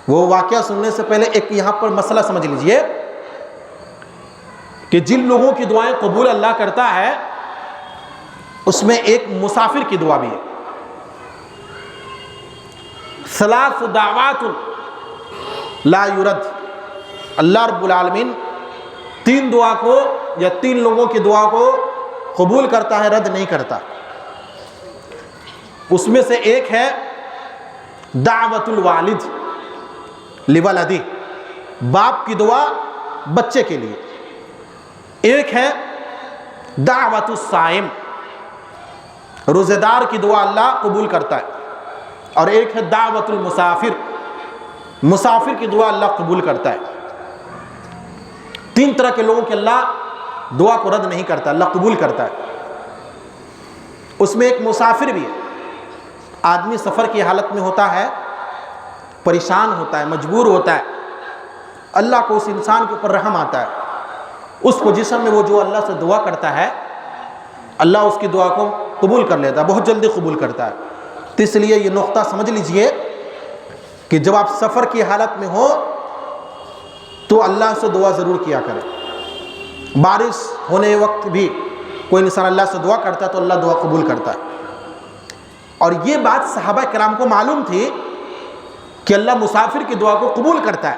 وہ واقعہ سننے سے پہلے ایک یہاں پر مسئلہ سمجھ لیجئے کہ جن لوگوں کی دعائیں قبول اللہ کرتا ہے اس میں ایک مسافر کی دعا بھی ہے. 3 دعوات لا يرد، اللہ رب العالمین 3 دعا کو یا 3 لوگوں کی دعا کو قبول کرتا ہے، رد نہیں کرتا. اس میں سے ایک ہے دعوت الوالد لولدی، باپ کی دعا بچے کے لیے. ایک ہے دعوت الصائم، روزہ دار کی دعا اللہ قبول کرتا ہے. اور ایک ہے دعوت المسافر، مسافر کی دعا اللہ قبول کرتا ہے. 3 طرح کے لوگوں کی اللہ دعا کو رد نہیں کرتا، اللہ قبول کرتا ہے. اس میں ایک مسافر بھی ہے. آدمی سفر کی حالت میں ہوتا ہے، پریشان ہوتا ہے، مجبور ہوتا ہے، اللہ کو اس انسان کے اوپر رحم آتا ہے. اس پوزیشن میں وہ جو اللہ سے دعا کرتا ہے اللہ اس کی دعا کو قبول کر لیتا ہے، بہت جلدی قبول کرتا ہے. تو اس لیے یہ نقطہ سمجھ لیجئے کہ جب آپ سفر کی حالت میں ہو تو اللہ سے دعا ضرور کیا کریں. بارش ہونے وقت بھی کوئی انسان اللہ سے دعا کرتا ہے تو اللہ دعا قبول کرتا ہے. اور یہ بات صحابہ کرام کو معلوم تھی کہ اللہ مسافر کی دعا کو قبول کرتا ہے.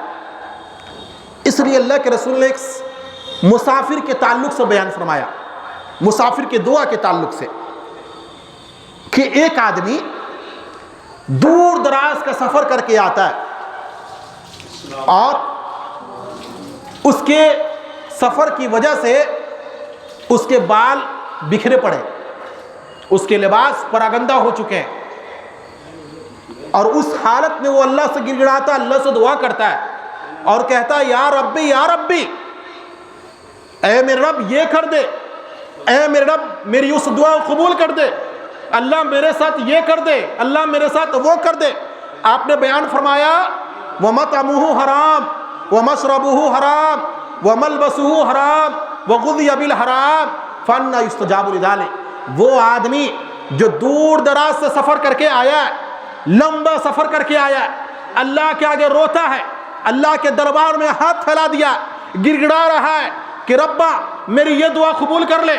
اس لیے اللہ کے رسول نے ایک مسافر کے تعلق سے بیان فرمایا, مسافر کے دعا کے تعلق سے, کہ ایک آدمی دور دراز کا سفر کر کے آتا ہے اور اس کے سفر کی وجہ سے اس کے بال بکھرے پڑے, اس کے لباس پراگندہ ہو چکے ہیں, اور اس حالت میں وہ اللہ سے گر گڑاتا, اللہ سے دعا کرتا ہے اور کہتا ہے یا ربی یا ربی, اے میرے رب یہ کر دے, اے میرے رب میری اس دعا کو قبول کر دے, اللہ میرے ساتھ یہ کر دے, اللہ میرے ساتھ وہ کر دے. آپ نے بیان فرمایا وَمَطْعَمُهُ حرام وَمَشْرَبُهُ حرام وَمَلْبَسُهُ حرام وَغُذِّيَ بِالْحَرام فَأَنَّىٰ يُسْتَجَابُ لِذَٰلِكَ. وہ آدمی جو دور دراز سے سفر کر کے آیا ہے, لمبا سفر کر کے آیا ہے, اللہ کے آگے روتا ہے, اللہ کے دربار میں ہاتھ پھیلا دیا, گر گڑا رہا ہے کہ ربا میری یہ دعا قبول کر لے,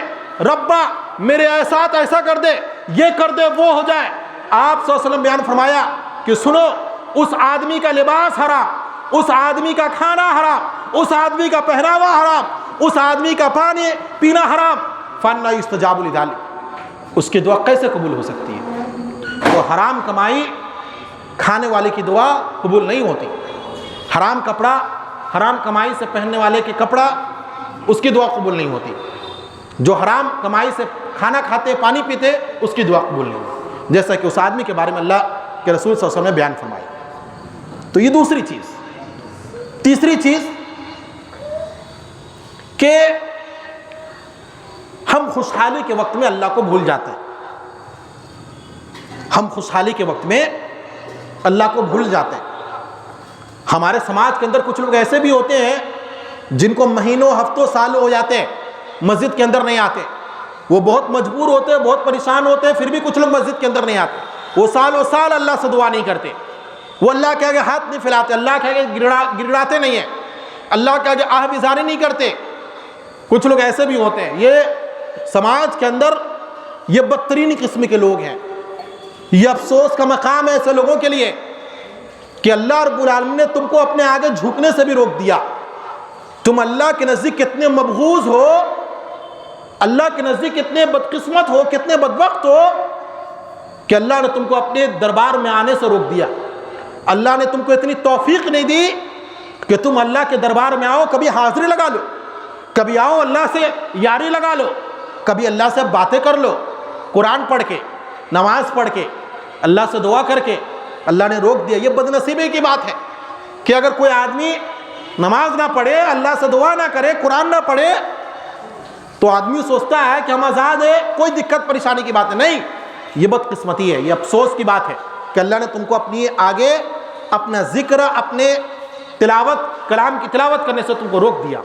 ربا میرے ساتھ ایسا کر دے, یہ کر دے, وہ ہو جائے. آپ صلی اللہ علیہ وسلم بیان فرمایا کہ سنو, اس آدمی کا لباس حرام, اس آدمی کا کھانا حرام, اس آدمی کا پہناوا حرام, اس آدمی کا پانی پینا حرام. فَأَنَّىٰ يُسْتَجَابُ لِذَٰلِكَ. اس کی دعا کیسے قبول ہو سکتی ہے؟ وہ حرام کمائی کھانے والے کی دعا قبول نہیں ہوتی. حرام کپڑا, حرام کمائی سے پہننے والے کے کپڑا, اس کی دعا قبول نہیں ہوتی. جو حرام کمائی سے کھانا کھاتے, پانی پیتے, اس کی دعا قبول نہیں ہوتی, جیسا کہ اس آدمی کے بارے میں اللہ کے رسول صلی اللہ علیہ وسلم نے بیان فرمایا. تو یہ دوسری چیز. تیسری چیز کہ ہم خوشحالی کے وقت میں اللہ کو بھول جاتے ہیں. ہم خوشحالی کے وقت میں اللہ کو بھول جاتے ہیں. ہمارے سماج کے اندر کچھ لوگ ایسے بھی ہوتے ہیں جن کو مہینوں, ہفتوں, سالوں ہو جاتے ہیں مسجد کے اندر نہیں آتے. وہ بہت مجبور ہوتے ہیں, بہت پریشان ہوتے ہیں, پھر بھی کچھ لوگ مسجد کے اندر نہیں آتے. وہ سالوں سال اللہ سے دعا نہیں کرتے, وہ اللہ کے آگے ہاتھ نہیں پھیلاتے, اللہ کے آگے گڑگڑاتے نہیں ہیں, اللہ کے آگے آہ بزاری نہیں کرتے. کچھ لوگ ایسے بھی ہوتے ہیں. یہ سماج کے اندر یہ بدترین قسم کے لوگ ہیں. یہ افسوس کا مقام ہے ایسے لوگوں کے لیے کہ اللہ رب العالمین نے تم کو اپنے آگے جھکنے سے بھی روک دیا. تم اللہ کے نزدیک کتنے مبغوض ہو, اللہ کے نزدیک کتنے بدقسمت ہو, کتنے بدبخت ہو کہ اللہ نے تم کو اپنے دربار میں آنے سے روک دیا. اللہ نے تم کو اتنی توفیق نہیں دی کہ تم اللہ کے دربار میں آؤ, کبھی حاضری لگا لو, کبھی آؤ اللہ سے یاری لگا لو, کبھی اللہ سے باتیں کر لو, قرآن پڑھ کے, نماز پڑھ کے, اللہ سے دعا کر کے. اللہ نے روک دیا. یہ بدنصیبی کی بات ہے کہ اگر کوئی آدمی نماز نہ پڑھے, اللہ سے دعا نہ کرے, قرآن نہ پڑھے, تو آدمی سوچتا ہے کہ ہم آزاد ہیں, کوئی دقت پریشانی کی بات ہے. نہیں, یہ بدقسمتی ہے, یہ افسوس کی بات ہے کہ اللہ نے تم کو اپنی آگے اپنا ذکر, اپنے تلاوت, کلام کی تلاوت کرنے سے تم کو روک دیا.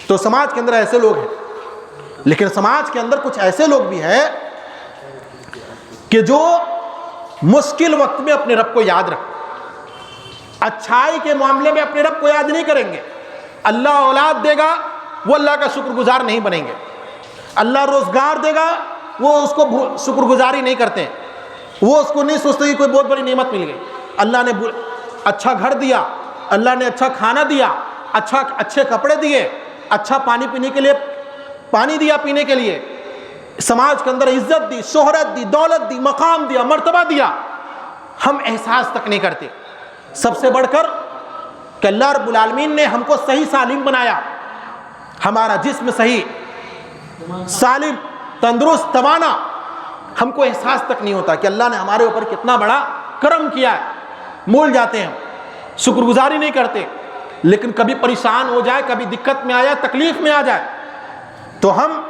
تو سماج کے اندر ایسے لوگ ہیں. لیکن سماج کے اندر کچھ ایسے لوگ بھی ہیں کہ جو مشکل وقت میں اپنے رب کو یاد رکھیں, اچھائی کے معاملے میں اپنے رب کو یاد نہیں کریں گے. اللہ اولاد دے گا, وہ اللہ کا شکر گزار نہیں بنیں گے. اللہ روزگار دے گا, وہ اس کو شکر گزاری نہیں کرتے, وہ اس کو نہیں سوچتے کہ کوئی بہت بڑی نعمت مل گئی. اللہ نے اچھا گھر دیا, اللہ نے اچھا کھانا دیا, اچھے کپڑے دیے, اچھا پانی پینے کے لیے پانی دیا پینے کے لیے, سماج کے اندر عزت دی, شہرت دی, دولت دی, مقام دیا, مرتبہ دیا. ہم احساس تک نہیں کرتے. سب سے بڑھ کر کہ اللہ رب العالمین نے ہم کو صحیح سالم بنایا, ہمارا جسم صحیح سالم, تندرست, توانا. ہم کو احساس تک نہیں ہوتا کہ اللہ نے ہمارے اوپر کتنا بڑا کرم کیا ہے. بھول جاتے ہیں, شکر گزاری نہیں کرتے. لیکن کبھی پریشان ہو جائے, کبھی دقت میں آ جائے, تکلیف میں آ جائے, تو ہم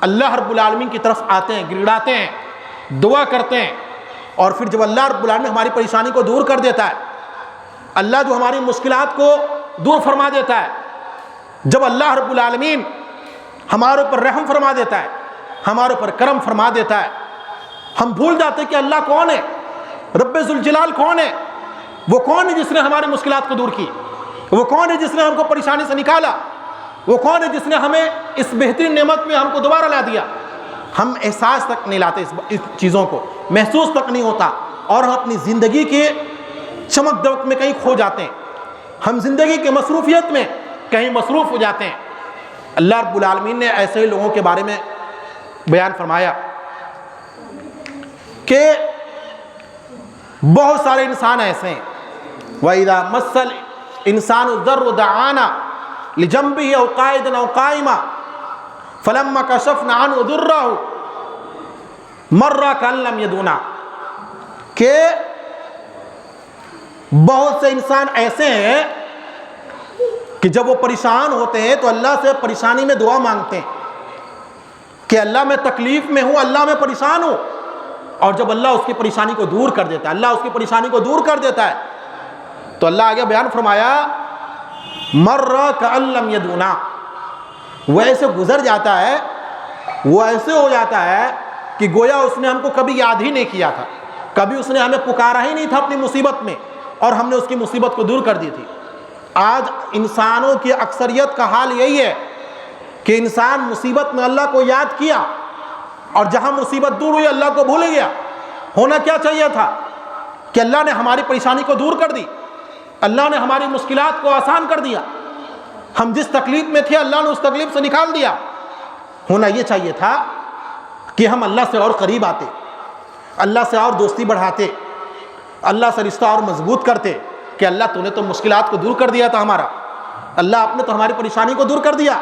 اللہ رب العالمین کی طرف آتے ہیں, گڑگڑاتے ہیں, دعا کرتے ہیں. اور پھر جب اللہ رب العالمین ہماری پریشانی کو دور کر دیتا ہے, اللہ جو ہماری مشکلات کو دور فرما دیتا ہے, جب اللہ رب العالمین ہمارے اوپر رحم فرما دیتا ہے, ہمارے اوپر کرم فرما دیتا ہے, ہم بھول جاتے ہیں کہ اللہ کون ہے, رب ذوالجلال کون ہے. وہ کون ہے جس نے ہماری مشکلات کو دور کی, وہ کون ہے جس نے ہم کو پریشانی سے نکالا, وہ کون ہے جس نے ہمیں اس بہترین نعمت میں ہم کو دوبارہ لا دیا. ہم احساس تک نہیں لاتے اس چیزوں کو، محسوس تک نہیں ہوتا، اور ہم اپنی زندگی کے چمک دمک میں کہیں کھو جاتے ہیں، ہم زندگی کے مصروفیت میں کہیں مصروف ہو جاتے ہیں۔ اللہ رب العالمین نے ایسے ہی لوگوں کے بارے میں بیان فرمایا کہ بہت سارے انسان ایسے ہیں، وَإِذَا مَسَّ الْإِنسَانُ الضَّرُّ دَعَانَا لِجَنبِهِ أَوْ قَاعِدًا أَوْ قَائِمًا فَلَمَّا كَشَفْنَا عَنْهُ ضُرَّهُ مَرَّ كَأَن لَّمْ يَدْعُونَا، کہ بہت سے انسان ایسے ہیں کہ جب وہ پریشان ہوتے ہیں تو اللہ سے پریشانی میں دعا مانگتے ہیں کہ اللہ میں تکلیف میں ہوں، اللہ میں پریشان ہوں، اور جب اللہ اس کی پریشانی کو دور کر دیتا ہے، اللہ اس کی پریشانی کو دور کر دیتا ہے، تو اللہ آگے بیان فرمایا مَرَّ كَأَن لَّمْ يَدْعُونَا، وہ ایسے گزر جاتا ہے، وہ ایسے ہو جاتا ہے کہ گویا اس نے ہم کو کبھی یاد ہی نہیں کیا تھا، کبھی اس نے ہمیں پکارا ہی نہیں تھا اپنی مصیبت میں، اور ہم نے اس کی مصیبت کو دور کر دی تھی۔ آج انسانوں کی اکثریت کا حال یہی ہے کہ انسان مصیبت میں اللہ کو یاد کیا، اور جہاں مصیبت دور ہوئی اللہ کو بھول گیا۔ ہونا کیا چاہیے تھا کہ اللہ نے ہماری پریشانی کو دور کر دی، اللہ نے ہماری مشکلات کو آسان کر دیا، ہم جس تکلیف میں تھے اللہ نے اس تکلیف سے نکال دیا۔ ہونا یہ چاہیے تھا کہ ہم اللہ سے اور قریب آتے، اللہ سے اور دوستی بڑھاتے، اللہ سے رشتہ اور مضبوط کرتے کہ اللہ تو نے تو مشکلات کو دور کر دیا تھا ہمارا، اللہ آپ نے تو ہماری پریشانی کو دور کر دیا۔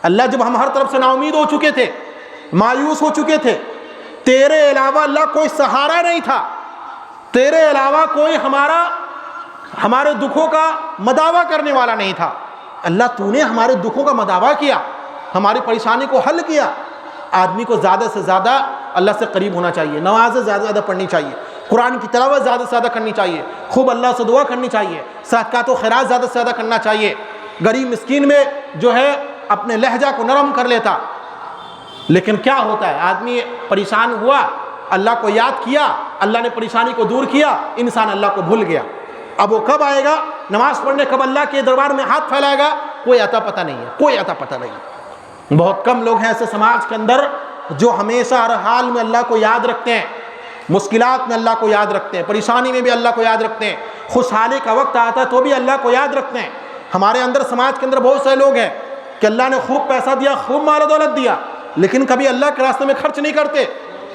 اللہ جب ہم ہر طرف سے نا امید ہو چکے تھے، مایوس ہو چکے تھے، تیرے علاوہ اللہ کوئی سہارا نہیں تھا، تیرے علاوہ کوئی ہمارے دکھوں کا مداوا کرنے والا نہیں تھا، اللہ تو نے ہمارے دکھوں کا مداوا کیا، ہماری پریشانی کو حل کیا۔ آدمی کو زیادہ سے زیادہ اللہ سے قریب ہونا چاہیے، نمازیں زیادہ سے زیادہ پڑھنی چاہیے، قرآن کی تلاوت زیادہ سے زیادہ کرنی چاہیے، خوب اللہ سے دعا کرنی چاہیے، صدقات و خیرات زیادہ سے زیادہ کرنا چاہیے، غریب مسکین میں جو ہے اپنے لہجہ کو نرم کر لیتا۔ لیکن کیا ہوتا ہے، آدمی پریشان ہوا، اللہ کو یاد کیا، اللہ نے پریشانی کو دور کیا، انسان اللہ کو بھول گیا۔ اب وہ کب آئے گا نماز پڑھنے، کب اللہ کے دربار میں ہاتھ پھیلائے گا، کوئی عطا پتہ نہیں ہے، کوئی عطا پتہ نہیں ہے۔ بہت کم لوگ ہیں ایسے سماج کے اندر جو ہمیشہ ہر حال میں اللہ کو یاد رکھتے ہیں، مشکلات میں اللہ کو یاد رکھتے ہیں، پریشانی میں بھی اللہ کو یاد رکھتے ہیں، خوشحالی کا وقت آتا ہے تو بھی اللہ کو یاد رکھتے ہیں۔ ہمارے اندر سماج کے اندر بہت سے لوگ ہیں کہ اللہ نے خوب پیسہ دیا، خوب مال و دولت دیا، لیکن کبھی اللہ کے راستے میں خرچ نہیں کرتے۔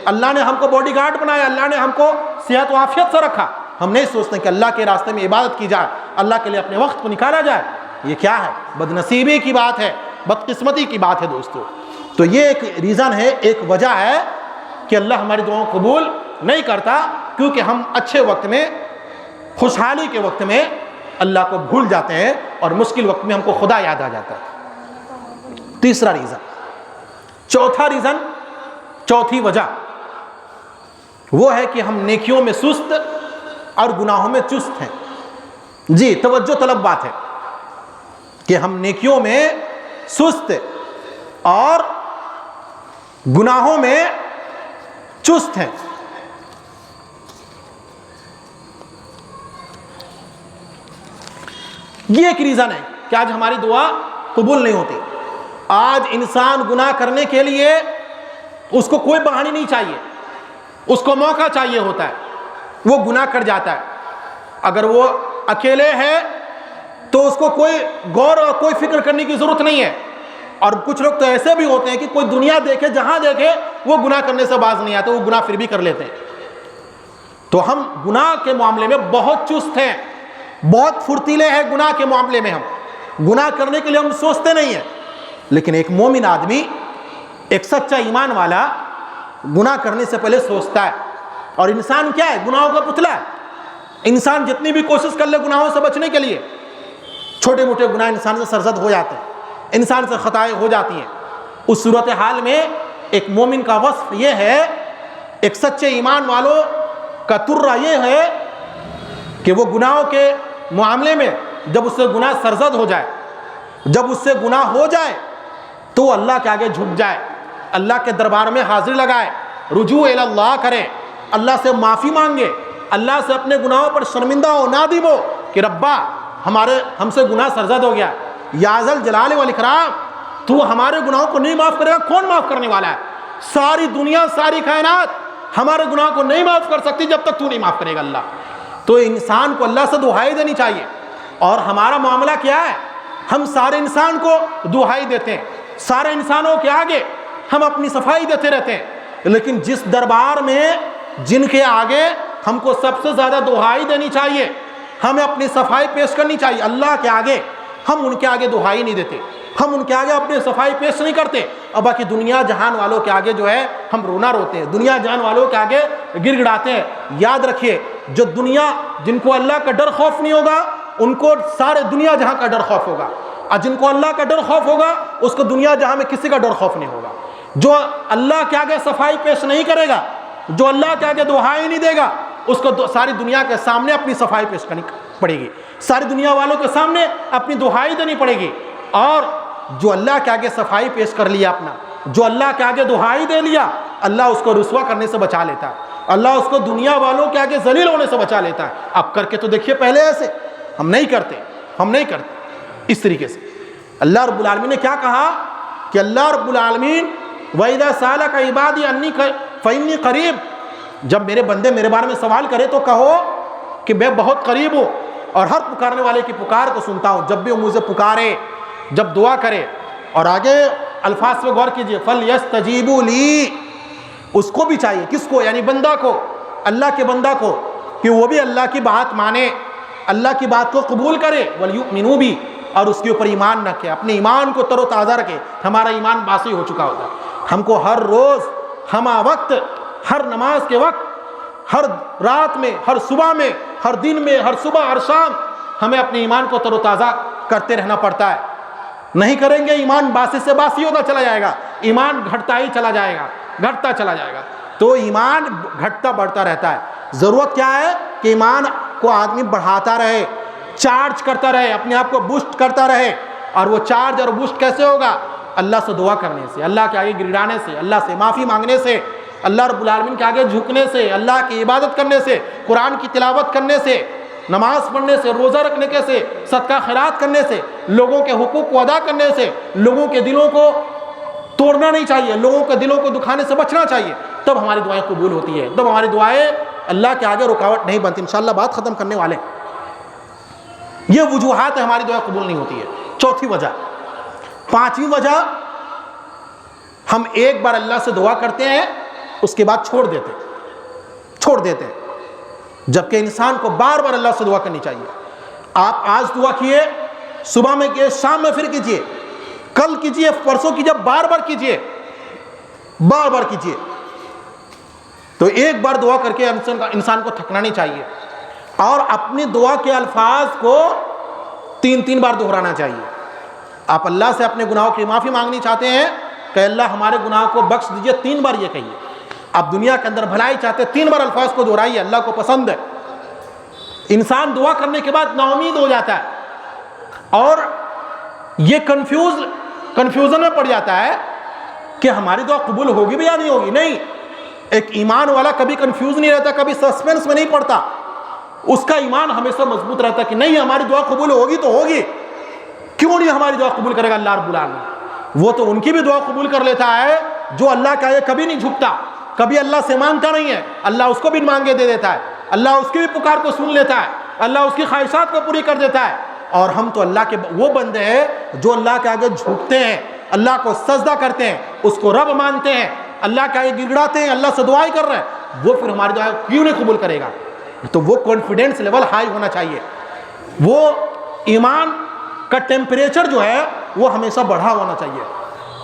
اللہ نے ہم کو باڈی گارڈ بنایا، اللہ نے ہم کو صحت و عافیت سے رکھا، ہم نہیں سوچتے کہ اللہ کے راستے میں عبادت کی جائے، اللہ کے لیے اپنے وقت کو نکالا جائے۔ یہ کیا ہے؟ بد نصیبی کی بات ہے، بدقسمتی کی بات ہے دوستو۔ تو یہ ایک ریزن ہے، ایک وجہ ہے کہ اللہ ہماری دعاؤں قبول نہیں کرتا، کیونکہ ہم اچھے وقت میں، خوشحالی کے وقت میں اللہ کو بھول جاتے ہیں، اور مشکل وقت میں ہم کو خدا یاد آ جاتا ہے۔ تیسرا ریزن، چوتھی وجہ وہ ہے کہ ہم نیکیوں میں سست اور گناہوں میں چست ہیں۔ جی توجہ طلب بات ہے کہ ہم نیکیوں میں سست اور گناہوں میں چست ہیں۔ یہ ایک ریزن ہے کہ آج ہماری دعا قبول نہیں ہوتی۔ آج انسان گناہ کرنے کے لیے اس کو کوئی بہانے نہیں چاہیے، اس کو موقع چاہیے ہوتا ہے، وہ گناہ کر جاتا ہے۔ اگر وہ اکیلے ہے تو اس کو کوئی غور اور کوئی فکر کرنے کی ضرورت نہیں ہے، اور کچھ لوگ تو ایسے بھی ہوتے ہیں کہ کوئی دنیا دیکھے، جہاں دیکھے وہ گناہ کرنے سے باز نہیں آتے، وہ گناہ پھر بھی کر لیتے ہیں۔ تو ہم گناہ کے معاملے میں بہت چست ہیں، بہت پھرتیلے ہیں گناہ کے معاملے میں، ہم گناہ کرنے کے لیے ہم سوچتے نہیں ہیں۔ لیکن ایک مومن آدمی، ایک سچا ایمان والا گناہ کرنے سے پہلے سوچتا ہے۔ اور انسان کیا ہے؟ گناہوں کا پتلا ہے۔ انسان جتنی بھی کوشش کر لے گناہوں سے بچنے کے لیے، چھوٹے موٹے گناہ انسان سے سرزد ہو جاتے ہیں، انسان سے خطائیں ہو جاتی ہیں۔ اس صورتحال میں ایک مومن کا وصف یہ ہے، ایک سچے ایمان والوں کا ترہ یہ ہے کہ وہ گناہوں کے معاملے میں جب اس سے گناہ سرزد ہو جائے، جب اس سے گناہ ہو جائے تو وہ اللہ کے آگے جھک جائے، اللہ کے دربار میں حاضری لگائے، رجوع الی اللہ کرے، اللہ سے معافی مانگے، اللہ سے اپنے گناہوں پر شرمندہ ہو، نادم ہو کہ ربا ہم سے گناہ سرزد ہو گیا، یا ذل جلال والاکرام تو ہمارے گناہوں کو نہیں معاف کرے گا، کون معاف کرنے والا ہے؟ ساری دنیا ساری کائنات ہمارے گناہ کو نہیں معاف کر سکتی جب تک تو نہیں معاف کرے گا اللہ. تو انسان کو اللہ سے دعائی دینی چاہیے. اور ہمارا معاملہ کیا ہے؟ ہم سارے انسان کو دعائی دیتے ہیں, سارے انسانوں کے آگے ہم اپنی صفائی دیتے رہتے ہیں, لیکن جس دربار میں جن کے آگے ہم کو سب سے زیادہ دعائی دینی چاہیے, ہمیں اپنی صفائی پیش کرنی چاہیے اللہ کے آگے, ہم ان کے آگے دعائی نہیں دیتے, ہم ان کے آگے اپنی صفائی پیش نہیں کرتے. اور باقی دنیا جہان والوں کے آگے جو ہے ہم رونا روتے ہیں, دنیا جہان والوں کے آگے گر گڑاتے ہیں. یاد رکھیے, جو دنیا جن کو اللہ کا ڈر خوف نہیں ہوگا ان کو سارے دنیا جہاں کا ڈر خوف ہوگا, اور جن کو اللہ کا ڈر خوف ہوگا اس کو دنیا جہاں میں کسی کا ڈر خوف نہیں ہوگا. جو اللہ کے آگے صفائی پیش نہیں کرے گا, جو اللہ کے آگے دعائی نہیں دے گا, اس کو ساری دنیا کے سامنے اپنی صفائی پیش کرنی پڑے گی, ساری دنیا والوں کے سامنے اپنی دعائی دینی پڑے گی. اور جو اللہ کے آگے صفائی پیش کر لیا اپنا, جو اللہ کے آگے دعائی دے لیا, اللہ اس کو رسوا کرنے سے بچا لیتا ہے, اللہ اس کو دنیا والوں کے آگے ذلیل ہونے سے بچا لیتا ہے. اب کر کے تو دیکھیے, پہلے ایسے ہم نہیں کرتے اس طریقے سے. اللہ رب العالمین نے کیا کہا کہ اللہ رب العالمین وَإِذَا سَأَلَكَ عِبَادِي عَنِّي فَإِنِّي قَرِيبٌ, جب میرے بندے میرے بارے میں سوال کرے تو کہو کہ میں بہت قریب ہوں اور ہر پکارنے والے کی پکار کو سنتا ہوں. جب بھی وہ مجھے پکارے, جب دعا کرے, اور آگے الفاظ پہ غور کیجئے, فَلْيَسْتَجِيبُوا لِي, اس کو بھی چاہیے, کس کو؟ یعنی بندہ کو, اللہ کے بندہ کو, کہ وہ بھی اللہ کی بات مانے, اللہ کی بات کو قبول کرے, وَلْيُؤْمِنُوا بِي, اور اس کے اوپر ایمان رکھے, اپنے ایمان کو تر و تازہ رکھے. ہمارا ایمان باسی ہو چکا ہوتا ہے. ہم کو ہر روز ہمہ وقت, ہر نماز کے وقت, ہر رات میں, ہر صبح میں, ہر دن میں, ہر صبح ہر شام ہمیں اپنے ایمان کو تر و تازہ کرتے رہنا پڑتا ہے. نہیں کریں گے ایمان باسی سے باسی ہوتا چلا جائے گا, ایمان گھٹتا ہی چلا جائے گا, گھٹتا چلا جائے گا. تو ایمان گھٹتا بڑھتا رہتا ہے. ضرورت کیا ہے کہ ایمان کو آدمی بڑھاتا رہے, چارج کرتا رہے, اپنے آپ کو بوسٹ کرتا رہے. اور وہ چارج اور بوسٹ کیسے ہوگا؟ اللہ سے دعا کرنے سے, اللہ کے آگے گڑانے سے, اللہ سے معافی مانگنے سے, اللہ رب العالمین کے آگے جھکنے سے, اللہ کی عبادت کرنے سے, قرآن کی تلاوت کرنے سے, نماز پڑھنے سے, روزہ رکھنے کے سے, صدقہ خیرات کرنے سے, لوگوں کے حقوق کو ادا کرنے سے. لوگوں کے دلوں کو توڑنا نہیں چاہیے, لوگوں کے دلوں کو دکھانے سے بچنا چاہیے. تب ہماری دعائیں قبول ہوتی ہے, تب ہماری دعائیں اللہ کے آگے رکاوٹ نہیں بنتی. انشاءاللہ بات ختم کرنے والے. یہ وجوہات ہے ہماری دعائیں قبول نہیں ہوتی ہے. چوتھی وجہ. پانچویں وجہ, ہم ایک بار اللہ سے دعا کرتے ہیں اس کے بعد چھوڑ دیتے ہیں, جبکہ انسان کو بار بار اللہ سے دعا کرنی چاہیے. آپ آج دعا کیے, صبح میں کیے, شام میں پھر کیجئے, کل کیجئے, پرسوں کیجئے, بار بار کیجئے. تو ایک بار دعا کر کے انسان کو تھکنا نہیں چاہیے, اور اپنی دعا کے الفاظ کو 3 بار دہرانا چاہیے. آپ اللہ سے اپنے گناہوں کی معافی مانگنی چاہتے ہیں کہ اللہ ہمارے گناہوں کو بخش دیجئے, 3 بار یہ کہیے. آپ دنیا کے اندر بھلائی چاہتے ہیں, 3 بار الفاظ کو دہرائیے, اللہ کو پسند ہے. انسان دعا کرنے کے بعد نا امید ہو جاتا ہے اور یہ کنفیوژن میں پڑ جاتا ہے کہ ہماری دعا قبول ہوگی بھی یا نہیں ہوگی. نہیں, ایک ایمان والا کبھی کنفیوز نہیں رہتا, کبھی سسپینس میں نہیں پڑتا. اس کا ایمان ہمیشہ مضبوط رہتا ہے کہ نہیں, ہماری دعا قبول ہوگی تو ہوگی. کیوں نہیں ہماری دعا قبول کرے گا اللہ رب العالمین؟ وہ تو ان کی بھی دعا قبول کر لیتا ہے جو اللہ کا یہ کبھی نہیں جھکتا, کبھی اللہ سے مانگتا نہیں ہے, اللہ اس کو بھی مانگے دے دیتا ہے, اللہ اس کی بھی پکار کو سن لیتا ہے, اللہ اس کی خواہشات کو پوری کر دیتا ہے. اور ہم تو اللہ کے وہ بندے ہیں جو اللہ کے آگے جھکتے ہیں, اللہ کو سجدہ کرتے ہیں, اس کو رب مانتے ہیں, اللہ کے آگے گڑگڑاتے ہیں, اللہ سے دعائیں کر رہے ہیں. وہ پھر ہماری دعائیں کیوں نہیں قبول کرے گا؟ تو وہ کانفیڈنس لیول ہائی ہونا چاہیے, وہ ایمان کا ٹیمپریچر جو ہے وہ ہمیشہ بڑھا ہونا چاہیے.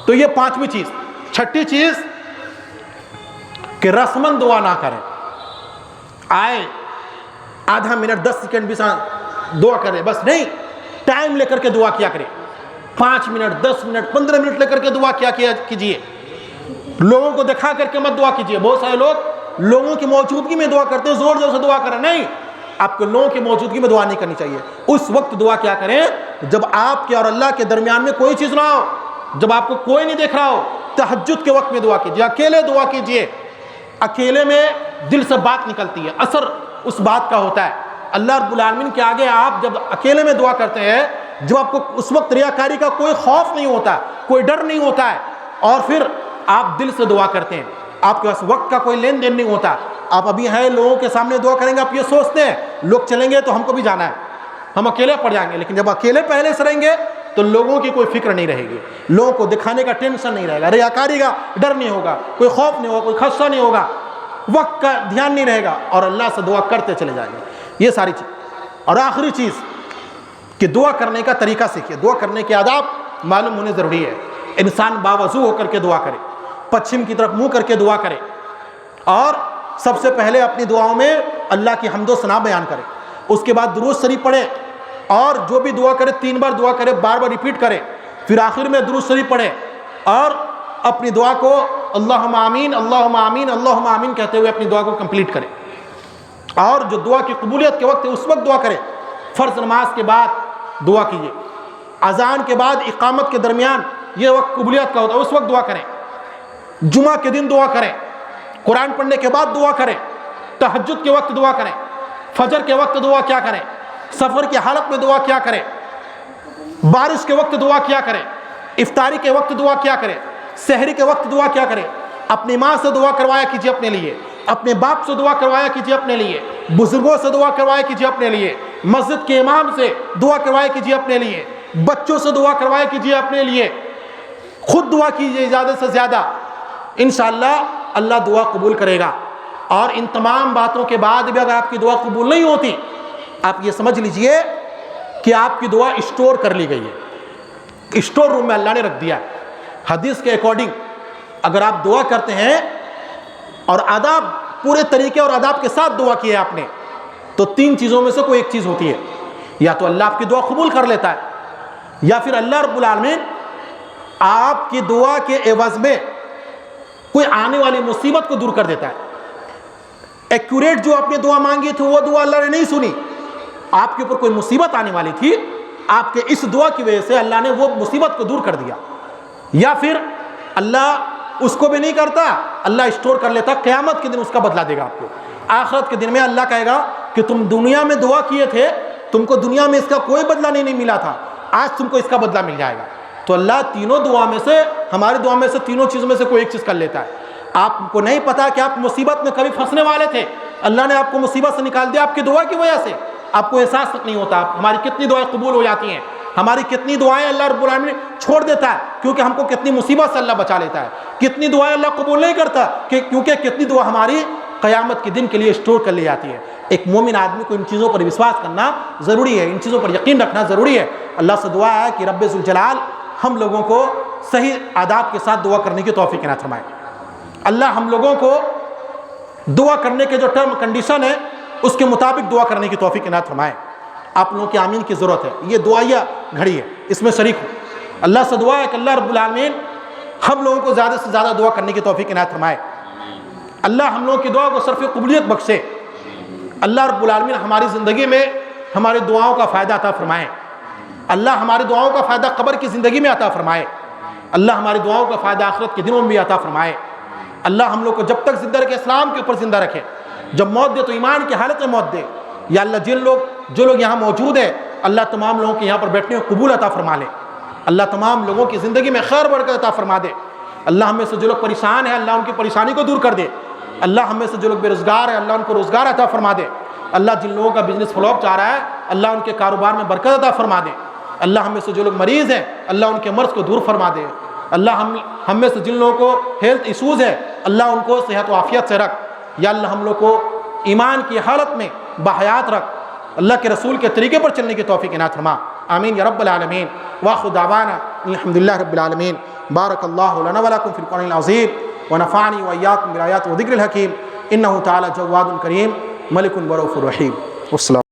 تو یہ 5ویں چیز. 6ٹھی چیز کہ رسمن دعا نہ کریں. آئے آدھا منٹ 10 سیکنڈ بھی دعا کرے, بس نہیں, ٹائم لے کر کے دعا کیا کرے. 5 منٹ 10 منٹ 15 منٹ لے کر کے دعا کیا کیجیے. لوگوں کو دکھا کر کے مت دعا کیجیے. بہت سارے لوگ لوگوں کی موجودگی میں دعا کرتے ہیں, زور زور سے دعا کریں. نہیں, آپ کو لوگوں کی موجودگی میں دعا نہیں کرنی چاہیے. اس وقت دعا کیا کریں جب آپ کے اور اللہ کے درمیان میں کوئی چیز نہ ہو, جب آپ کو کوئی نہیں دیکھ رہا ہو. تہجد کے وقت میں دعا کیجیے, اکیلے دعا کیجیے. اکیلے میں دل سے بات نکلتی ہے, اثر اس بات کا ہوتا ہے. اللہ رب العالمین کے آگے آپ جب اکیلے میں دعا کرتے ہیں, جب آپ کو اس وقت ریاکاری کا کوئی خوف نہیں ہوتا, کوئی ڈر نہیں ہوتا ہے, اور پھر آپ دل سے دعا کرتے ہیں، آپ کے پاس وقت کا کوئی لین دین نہیں ہوتا، آپ ابھی ہیں لوگوں کے سامنے دعا کریں گے، آپ یہ سوچتے ہیں لوگ چلیں گے تو ہم کو بھی جانا ہے، ہم اکیلے پڑ جائیں گے، لیکن جب اکیلے پہلے سے رہیں گے تو لوگوں کی کوئی فکر نہیں رہے گی، لوگوں کو دکھانے کا ٹینشن نہیں رہے گا، ریاکاری کا ڈر نہیں ہوگا، کوئی خوف نہیں ہوگا، کوئی خدشہ نہیں ہوگا، وقت کا دھیان نہیں رہے گا، اور اللہ سے دعا کرتے چلے جائیں گے۔ یہ ساری چیز، اور آخری چیز کہ دعا کرنے کا طریقہ سیکھیے، دعا کرنے کے آداب معلوم ہونے ضروری ہے۔ انسان باوضو ہو کر کے دعا کرے، پچھم کی طرف منہ کر کے دعا کرے، اور سب سے پہلے اپنی دعاؤں میں اللہ کی حمد و ثنا بیان کرے، اس کے بعد درود شریف پڑھے، اور جو بھی دعا کرے 3 بار دعا کرے، بار بار ریپیٹ کرے، پھر آخر میں درود شریف پڑھے، اور اپنی دعا کو اللہم آمین اللہم آمین اللہم آمین کہتے ہوئے اپنی دعا کو کمپلیٹ کرے۔ اور جو دعا کی قبولیت کے وقت ہے اس وقت دعا کرے، فرض نماز کے بعد دعا کیجیے، اذان کے بعد اقامت کے درمیان یہ وقت قبولیت کا ہوتا ہے، اس وقت دعا کریں، جمعہ کے دن دعا کریں، قرآن پڑھنے کے بعد دعا کریں، تہجد کے وقت دعا کریں، فجر کے وقت دعا کیا کریں، سفر کی حالت میں دعا کیا کریں، بارش کے وقت دعا کیا کریں، افطاری کے وقت دعا کیا کریں، سحری کے وقت دعا کیا کریں، اپنی ماں سے دعا کروایا کیجیے اپنے لیے، اپنے باپ سے دعا کروایا کیجیے اپنے لیے، بزرگوں سے دعا کروایا کیجیے اپنے لیے، مسجد کے امام سے دعا کروایا کیجیے اپنے لیے، بچوں سے دعا کروایا کیجیے اپنے لیے، خود دعا کیجیے زیادہ سے زیادہ، انشاءاللہ اللہ دعا قبول کرے گا۔ اور ان تمام باتوں کے بعد بھی اگر آپ کی دعا قبول نہیں ہوتی، آپ یہ سمجھ لیجئے کہ آپ کی دعا اسٹور کر لی گئی ہے، اسٹور روم میں اللہ نے رکھ دیا ہے۔ حدیث کے اکارڈنگ اگر آپ دعا کرتے ہیں اور آداب پورے طریقے اور آداب کے ساتھ دعا کی ہے آپ نے، تو 3 چیزوں میں سے کوئی ایک چیز ہوتی ہے، یا تو اللہ آپ کی دعا قبول کر لیتا ہے، یا پھر اللہ رب العالمین آپ کی دعا کے عوض میں کوئی آنے والی مصیبت کو دور کر دیتا ہے۔ ایکوریٹ جو آپ نے دعا مانگی تھی وہ دعا اللہ نے نہیں سنی، آپ کے اوپر کوئی مصیبت آنے والی تھی، آپ کے اس دعا کی وجہ سے اللہ نے وہ مصیبت کو دور کر دیا، یا پھر اللہ اس کو بھی نہیں کرتا، اللہ اسٹور کر لیتا، قیامت کے دن اس کا بدلہ دے گا آپ کو۔ آخرت کے دن میں اللہ کہے گا کہ تم دنیا میں دعا کیے تھے، تم کو دنیا میں اس کا کوئی بدلہ نہیں ملا تھا، آج تم کو اس کا بدلہ مل جائے گا۔ تو اللہ تینوں دعا میں سے، ہماری دعا میں سے تینوں چیزوں میں سے کوئی ایک چیز کر لیتا ہے۔ آپ کو نہیں پتا کہ آپ مصیبت میں کبھی پھنسنے والے تھے، اللہ نے آپ کو مصیبت سے نکال دیا آپ کی دعا کی وجہ سے، آپ کو احساس تک نہیں ہوتا ہماری کتنی دعائیں قبول ہو جاتی ہیں، ہماری کتنی دعائیں اللہ رب العالمین چھوڑ دیتا ہے کیونکہ ہم کو کتنی مصیبت سے اللہ بچا لیتا ہے، کتنی دعائیں اللہ قبول نہیں کرتا کیونکہ کتنی دعا ہماری قیامت کے دن کے لیے اسٹور کر لی جاتی ہے۔ ایک مومن آدمی کو ان چیزوں پر وشواس کرنا ضروری ہے، ان چیزوں پر یقین رکھنا ضروری ہے۔ اللہ سے دعا ہے کہ رب ذوالجلال ہم لوگوں کو صحیح آداب کے ساتھ دعا کرنے کی توفیق عنایت فرمائے۔ اللہ ہم لوگوں کو دعا کرنے کے جو ٹرم کنڈیشن ہے اس کے مطابق دعا کرنے کی توفیق عنایت فرمائے۔ آپ لوگوں کی آمین کی ضرورت ہے، یہ دعائیہ گھڑی ہے، اس میں شریک ہوں۔ اللہ سے دعا ہے کہ اللہ رب العالمین ہم لوگوں کو زیادہ سے زیادہ دعا کرنے کی توفیق عنایت فرمائے، اللہ ہم لوگوں کی دعا کو صرف قبولیت بخشے، اللہ رب العالمین ہماری زندگی میں ہماری دعاؤں کا فائدہ عطا فرمائے، اللہ ہماری دعاؤں کا فائدہ قبر کی زندگی میں عطا فرمائے، اللہ ہماری دعاؤں کا فائدہ آخرت کے دنوں میں بھی عطا فرمائے۔ اللہ ہم لوگ کو جب تک زندہ رکھے اسلام کے اوپر زندہ رکھے، جب موت دے تو ایمان کی حالت میں موت دے۔ یا اللہ جو لوگ یہاں موجود ہیں، اللہ تمام لوگوں کے یہاں پر بیٹھنے کو قبول عطا فرما لے، اللہ تمام لوگوں کی زندگی میں خیر برکت عطا فرما دے۔ اللہ ہم میں سے جو لوگ پریشان ہیں اللہ ان کی پریشانی کو دور کر دے، اللہ ہم میں سے جو لوگ بے روزگار ہیں اللہ ان کو روزگار عطا فرما دے، اللہ جن لوگوں کا بزنس فلوپ چاہ رہا ہے اللہ ان کے کاروبار میں برکت عطا فرما دے، اللہ ہم میں سے جو لوگ مریض ہیں اللہ ان کے مرض کو دور فرما دے، اللہ ہم میں سے جن لوگوں کو ہیلتھ ایشوز ہے اللہ ان کو صحت و عافیت سے رکھ، یا اللہ ہم لوگ کو ایمان کی حالت میں بحیات رکھ، اللہ کے رسول کے طریقے پر چلنے کی توفیق عنایت فرما، آمین یا رب العالمین۔ وآخر دعوانا الحمدللہ رب العالمین۔ بارک اللہ لنا ولکم فی القرآن العظیم ونفعنی وإیاکم بالآیات وذکر الحکیم، انہ تعالی جواد کریم ملک رؤوف رحیم۔ والسلام۔